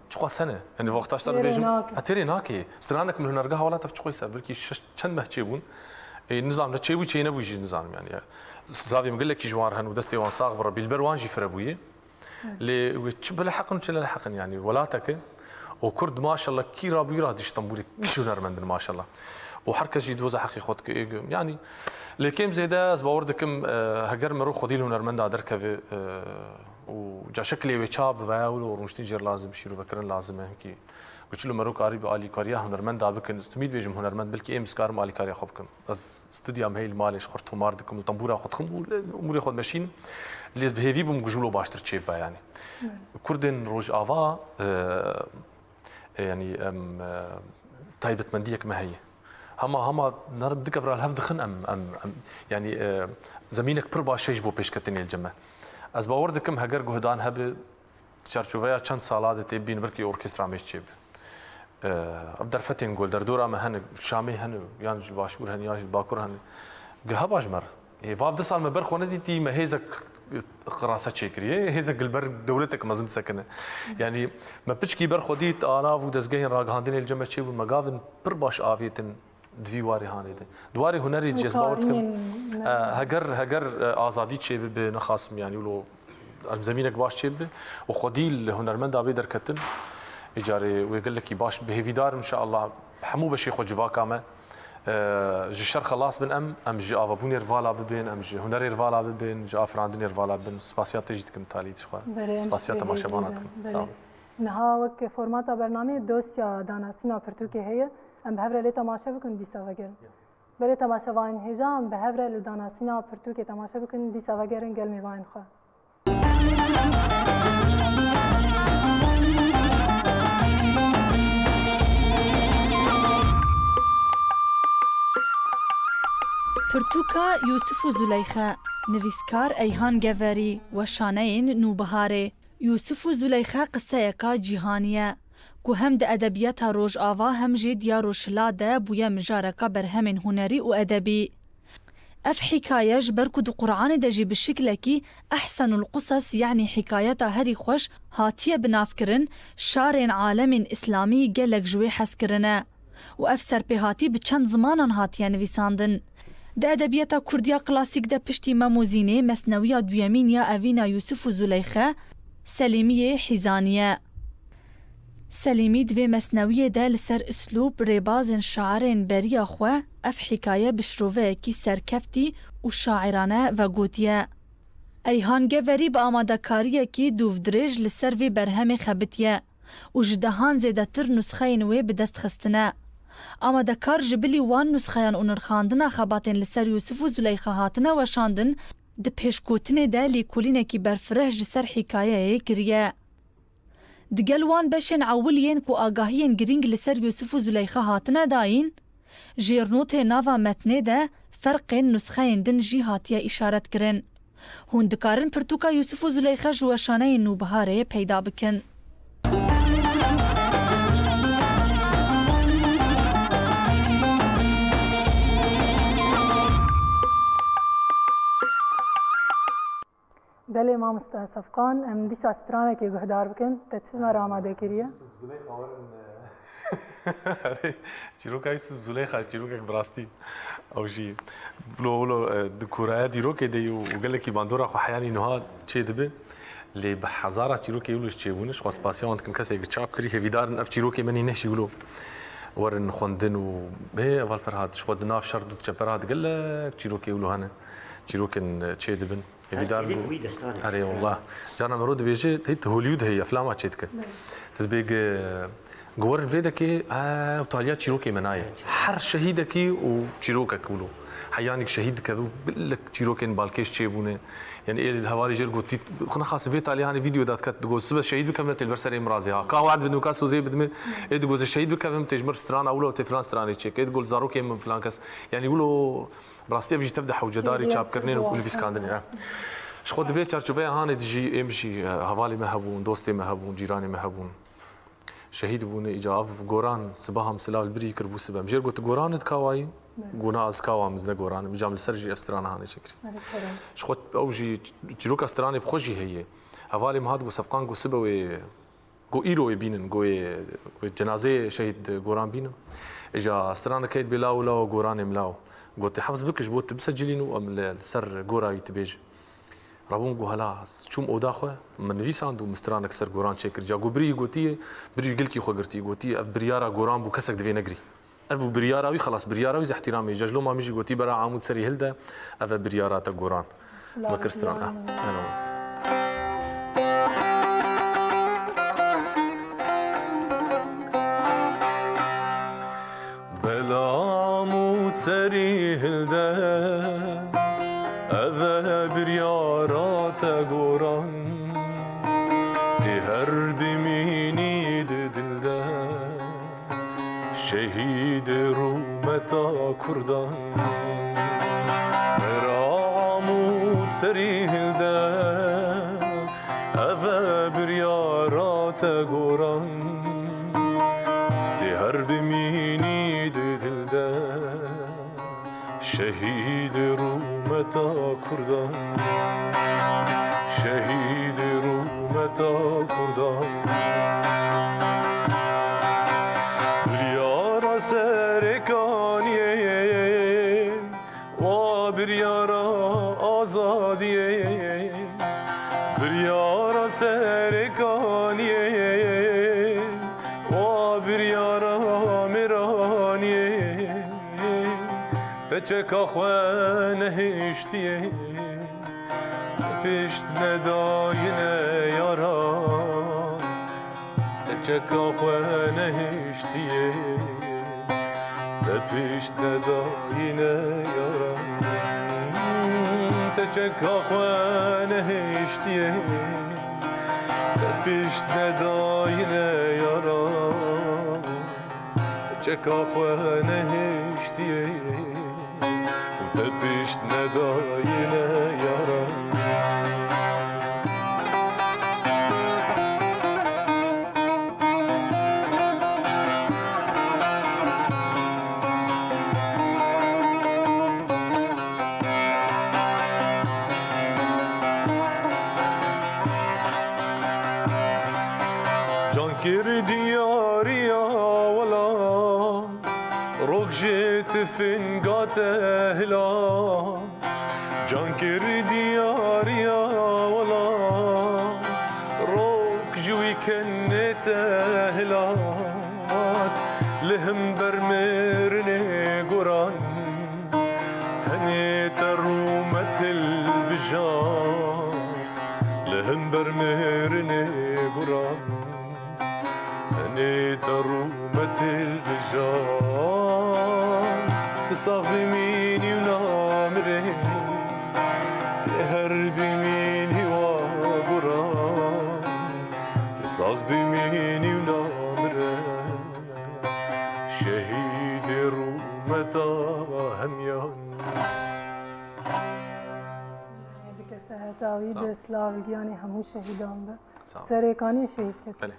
شو سنة يعني وقت أشتغل بيجم أتري ناكي استرانك من هنرجعها ولا تفش قوي سبب كي شن مهتشيبون النظام نتشيبو شيء نبوي يجي النظام يعني زافي مقول لك جوار هن ودستي وان صاغ برا بالبروان جي فربويه اللي وتشبه حقن ولا حقن يعني ولاتك وكرد ما شاء الله كي رابي راه دشتمبولي شو نرمند ما شاء الله وحركه جي دوزه حقي خدك يعني لكن زي ده زبوردكم هجر مرو خدي له نرمند دركه وجا شكلي وشاب فاول ورمشتي جير لازم شيرو بكرن لازم هيك قلت له مرو قاري بالي كاريا هنرمند بكن استميد بيجم هنرمند بلكي ام سكار مالي كاريا خبكم استوديو مهيل مالش خرطو ماردكم الطنبوره خدكم اموري خد ماشين اللي بهيفي بمجولو باشتر تشيبا يعني كردن روج افا يعني طيبه منديك ما هي هما نرد دكفر الهف دخن ام يعني زمينك بربا شيش بو بيشكتني الجمع از باوردكم هجر جهدان هب تشارشوفيا چند سالات تبين بركي اوركسترا مشيب ابدر فتين قول در دورا ما هن شامي هن يعني الباشور هن يعني باكور هن جهب اجمر اي فاب ده سال مبر خونه دي ما هيزك قراسه شكريه هيزك البر دولتك ما زنت سكنه يعني ما بتشكي بر خديت الاف ودزجين راغاندين الجمع شيب المقافن برباش افيتن دوی واری هانی ده دواری هنری جز باورد کم هجر آزادی چه به نخاسم يعني ولو زمینک باش چه به و خودی الهنرمند آبی در کتن اجاره ويقول لك باش بهيفيدار ان شاء الله حمو بشي خو جوا كامه جي الشر خلاص بن ام جي افابونير فالا ببين ام جي هنرير فالا ببين جي افراندنير فالا ببين سباسيات تجيتكم تالي تشخوا سباسيات ما شباناتكم صح نها وك فورماتا برنامه دوسيا داناسينا پرتوكي هي ام بهفره لي تماشا بكن ديسا وگر بله تماشا واین هجا ام بهفره لداناسينا پرتوكي تماشا بكن ديسا وگرن گل می واین خو پرتوکا یوسف و زلیخه نویسکار ایهان گوری و شانین نوبهاره یوسف و زلیخه قصه یکا جیهانیه که هم ده ادبیات روش آوا هم جی دیاروشلا ده بویا مجارکا برهمین هنری و ادبی اف حكاية جبركو دو قرآن دجي بالشكل كي أحسن القصص يعني حكاية هري خوش هاتية بنافكرن شارين عالم إسلامي جلق جوي حسكرنا وأفسر بهاتي بچند زمانان هاتية نویساندن ده أدبياتا كرديا كلاسيك ده پشتي مموزيني مسنوية دويمين يا أفينا يوسف و زليخة سليمية حزانية سليمي دوي مسنوية ده لسر اسلوب ريبازن شعرين بريا خواه اف حكاية بشروفه كي سركفتي و شاعرانه و گوتيه ایهان گوری با آمادکاریه کی دوف دريج لسر وی برهم خبتيه و جدهان زیده تر نسخه نوی بدست خستنه آمادکار جبلی وان نسخهان اونرخاندنا خباتین لسر یوسف و زلیخه هاتنه و شاندن ده پیشکوتنه ده لیکولینه کی برفره جسر حکایه کریه دگل وان بشن عولین کو آگاهین گرینگ لسر یوسف و زلیخه هاتنه داین جیرنوت ناوا متنه ده فرق نسخه دن جی هاتیه اشارت کرن هون دکارن پرتوکا یوسف و زلیخه جوشانه نوبهاره پیدا بکن بله ما مستأسفقان ام دیسا سترانه که گهدار بکن تچنا را آماده کریه چیروکا ایست زلیخه چیروکا براستی او جی بلو دکورای دیروکه دیو وقال لك باندورا خو حیانی نها چه دبه لی بحزارة چیروکه یولوش چه بونش خواست پاسیان کن کسی گچاب کری هفیدارن اف چیروکه منی نشی ولو ورن خوندن و به اول فرهاد شو دناف شرط تشبرات قال لك چیروکه یولو هنه چیروکن چه دبن هفيدار أري والله جانا مرود بيجي تيت هوليود هي أفلام أشيتك تبيج جوار الفيدا كي وطاليا تشيروكي منايا حر شهيدك وتشيروكك كولو حيانك شهيدك بقول تشيروكين بالكيش تشيبونه يعني إيه الهواري جرجو تيت خنا خاص في طالياني فيديو دات كات بقول سبب شهيد بكملة البرسري مرازي ها كواحد بدو كاسو زي بدمي إيه تقول الشهيد بكملة تجمر ستران أولو تفلان ستراني تشيك إيه تقول زاروكي من فلان كاس يعني يقولوا براستي بيجي تبدح وجداري شاب كرنين وكل بيسكاندني شخود بيت شرچوبه هان دجي امشي حوالي مهبون دوستي مهبون جيراني مهبون شهيد بون اجاف غوران صباهم سلال بري كربو سبم جير قلت غوران تكاواي غونا از كاوا مزنا غوران بجام لسرجي استرانا هاني شكري شخود اوجي جروك استراني بخوجي هي حوالي مهاد غو صفقان غو سبوي غو ايرو يبينن غو جنازه شهيد غوران بينن اجا استرانا كيد بلاو لا غوران ملاو قلت حفظ بكش بوت بسجلينو ام السر غورا يتبيج رابون قو هلا شوم أوداخه من فيساند ومستران أكثر قران شكر جا قبري قوتيه بري قلتي خو قرتي قوتيه بريارة قران بو كسك دفي نجري أبو بريارة وي خلاص بريارة وي احترامي جاجلو ما ميجي قوتي برا عمود سري هلدا أبا بريارة قران مكرستران بلا عمود سري هلدا أذا بريارات قران تهر بميني دلدا شهيد رومتا كردان مرامود سريهدا أذا بريارات قران تهر بميني دلدا شهيد رومتا كردان شهيد رومتا كردان بريارا سركانيه وبريارا آزاديه بريارا سركانيه وبريارا مرانيه تچک خواه نهشتیه پیشت نداینه یاران تچک خواه نهشتیه پیشت نداینه یاران تچک خواه نهشتیه پیشت نداینه یاران تچک خواه نهشتیه پیشت نداینه یاران كير دياري يا ولا روك جيت فنقات هلا جان كير دياري يا ولا روك جوي كنت هلات لهم برمرني قران تاني ترومة البجات لهم برمرني قران ترومة البجان تصافي ميني ونامري تهربي ميني وقران تصافي ميني ونامري شهيد رومة هميان هذيك الساعة تعويد سلاف الجياني همو شهيدان به سريكاني شهيد كتب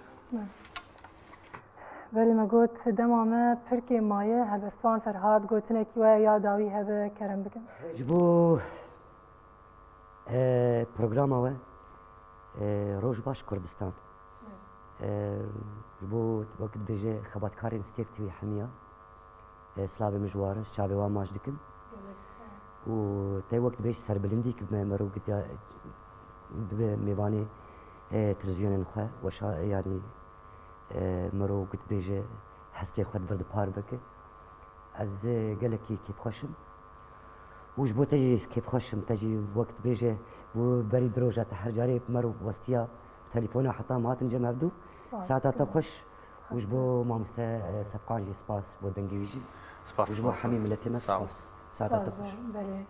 ولی ما گوت دمامه پرکی مایه هلبستوان فرهاد گوتنه کی و یاداوی هبه کرم بکن. جبو پروگرام آوه روش باش کردستان. جبو وقت بيجي خباتكارين ستيف تبي حمية سلابي مجوارن شعبي واماش دكن و تي وقت بيجي سر بلندي كم مرو قد ميباني تلفزيون نخوة وشا يعني مرو قد بيجي حستي خد برد بار بك از قالك كيف خشم وش بو تجي كيف خشم تجي وقت بيجي وبري دروجة حرجاري مرو وستيا تليفونها حتى ما تنجم هبدو ساعتها تخش وش بو مامستا سبقان جي سباس بو دنجيجي وش بو حميم ملتي سباس ساعتها تخش بله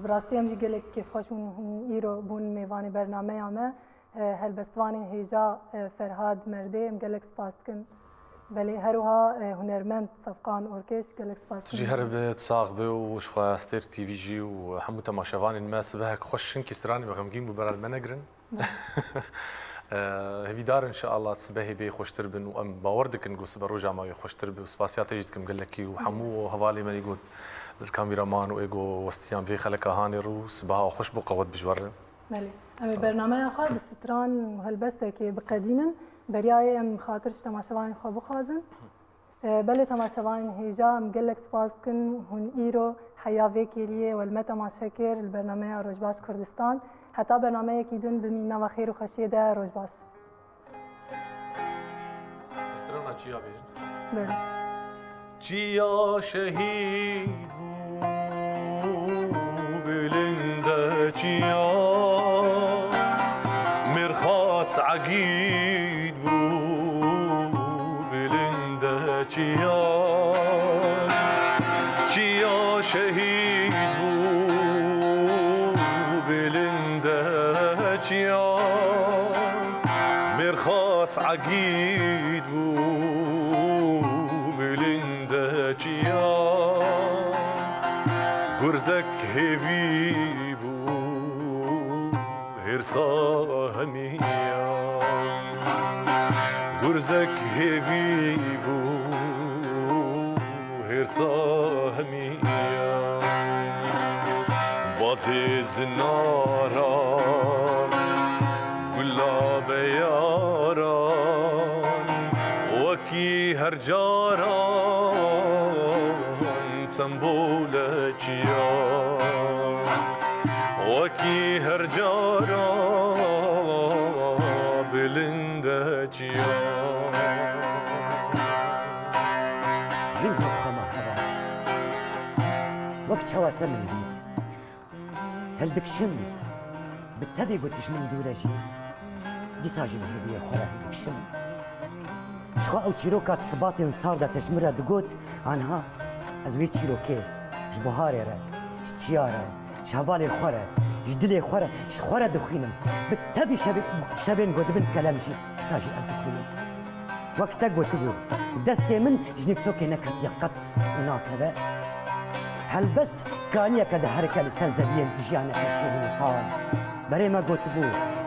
براستي هم جي قالك كيف خش من ايرو بون ميواني برنامه يامه هلبستوانی هیجا فرهاد مرده ام گلک سپاس کن بله هروها هنرمند صفقان اورکش گلک سپاس کن تجي هرب تصاغب وشخوا ستير تي في جي وحمو تماشافان الناس بهك خوش كستراني بغمجين ببرال منجرن هفي دار ان شاء الله سبهي بي خوش تربن وام باوردك نقص بروجا ما خوش تربي وسباسيات تجيتكم قال لك وحمو هوالي ما يقول الكاميرا مان وايجو وستيان في خلك هاني روس بها خوش بو قوت بجور بله ام برنامه آخر بستران هلبسته که بقدینن بریای ام خاطرش تماشاوان خو بخوازن بله تماشاوان هیجا ام گلک سپاس کن هون ایرو حیاوی کلیه والمتا ماشکر البرنامه روجباش کردستان حتی برنامه یکیدن بمینه و خیر و خشیه ده روجباش استرانا چیا بیجن بله چیا شهید بلنده چیا مرخاص عقيد بو بلنده چیا شهید بو بلنده چیا مرخاص عقيد بو بلنده چیا گرزک هیوی بو هرسا همیا گرزک هیوی بو هرسا همیا بازی زناران گلاب یاران وکی هر جاران سمبول چیان وکی هر جاران بلنده چیان وقت شواتا من بيت هل دكشم بالتبي قلتش من دورجي دي ساجي بهدية خورا هل دكشم شخوا او تشيروكات صباطي صار دا تجمرة دقوت عنها ازوي تشيروكي جبهاري را شتيارة شهبالي خورا جدلي خورا شخورا دخينم بالتبي شبين قد بنت كلامشي ساجي أردخينم وقتا قلتبو دستي من جنفسوكي نكت يقط وناك هذا هل بست كانيا كده حركة لسان زبين جيانا حشيري نقال بري ما قلتبو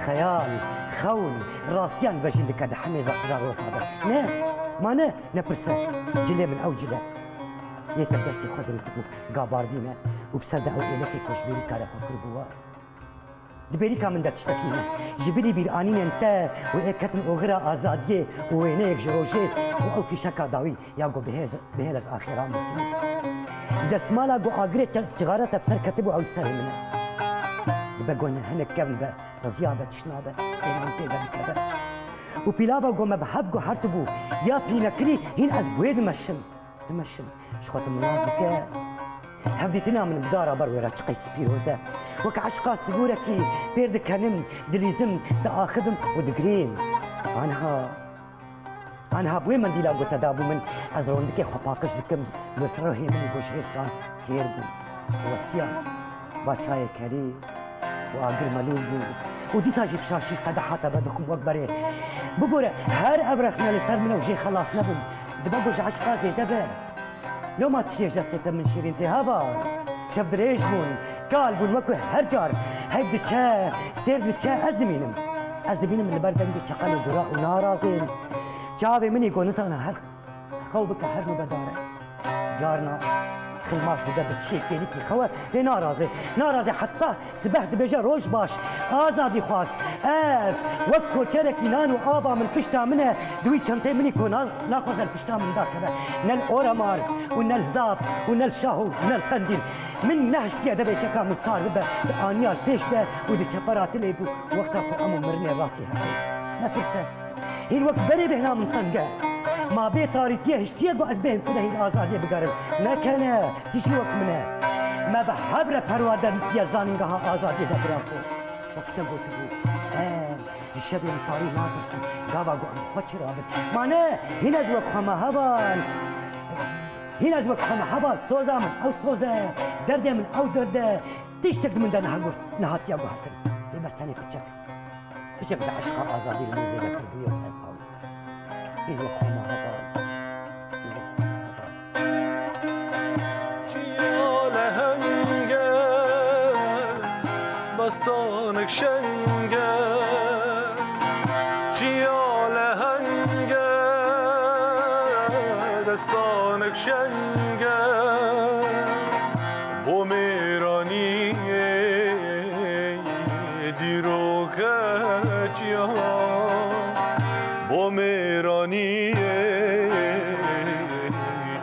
خيال خون راستيان بجي اللي كده حمي زار وصادر نه ما نه نبرسه جلي من أو جلي يتبدسي خدرتبو قاباردينه وبسرد أو إلكي كوشبيري كاره فكر بوا دبيريكا من دا تشتكينا جبري بيرانين انت وإكتن أغرى آزادية وينيك جروجي وأو في شكا داوي ياقو بهيلز آخران مسلم دسمالا قو آقري تغارة تبسر كتبو أو سر منه بقون هنك كم با رزيابة تشنابة إنان تيغا بكبا وبيلابا قو مبحب قو حرتبو يا بينكري هين أزبوه دمشن شخوة منازكة هفديتنا من بدارة برويرا تشقي سبيروزة وك عشقا سبوركي بيردك هنم دليزم تآخذم ودقرين عنها بوي من ديلا قلت دابو من أزرون بكي خفاقش بكم مصره من يقوش هيسران تيربو وستيان باشاي كري وآقر ملوبو ودي ساجي بشاشي قدحاتا بدكم وكبري بقولة هر أبرخنا لسر منه وجي خلاص نبن دبقوش عشقا زي دبن لو ما تشي جستة من شيرين تهابا شب دريش بون قال بون وكو هرجار هيد دشا ستير دشا أزدمينم اللي بردن دي شقال الدراء ونارازين جابي مني قو نسانا هر قوبك هر مبدارة جارنا خلماش بدا بتشيك كينيكي خوا نارازي حتى سبح دبجا روش باش آزادي خواس وكو چركي نانو آبا من پشتا منه دوي چنتي مني كو ناخوز الپشتا من داكبه نل اورمار ونل زاب ونل شاهو ونل قنديل من نهشتيا دبي چكا مصار ببه آنيال پیش ده ودي چپرات ليبو وقتا خو امو مرني راسي هاي نفرسه هين وقت بري بهنا من طنقه ما بي طاريتيه هشتيه قو أزبين كده هي الآزادية بقارب نكنا تشي وقت منها ما بحبر پرواده لتيه زانينغها آزادية دبراكو وقتا قلتبو الشبه الطاري ناقص قابا قو أم فتشر آبد معنى هنا زوك خما هبان سوزا من أو سوزا درده من أو درده تشتك من ده نهاتيا قو هاتن بمستاني بچك زا عشقا آزادي الموزيلة تربية أو إذا خما هبان دستانك شنگه چیا لهنگه دستانك شنگه بو میرانی دیرو که چیا بو میرانی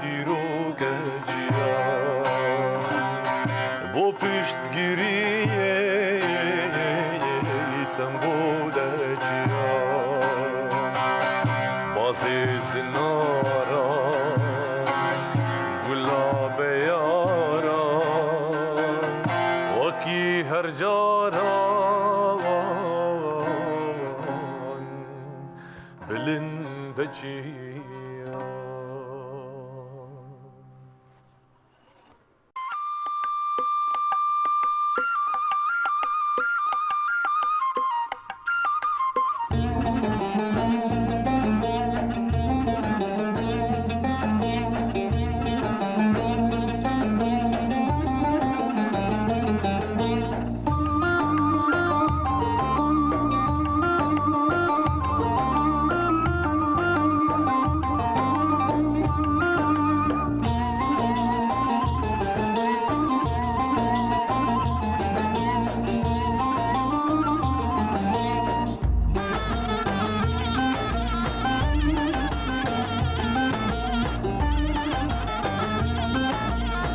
دیرو که چیا بو پشتگیری زنارا گلاب یارا وکی هر جارا بلند چی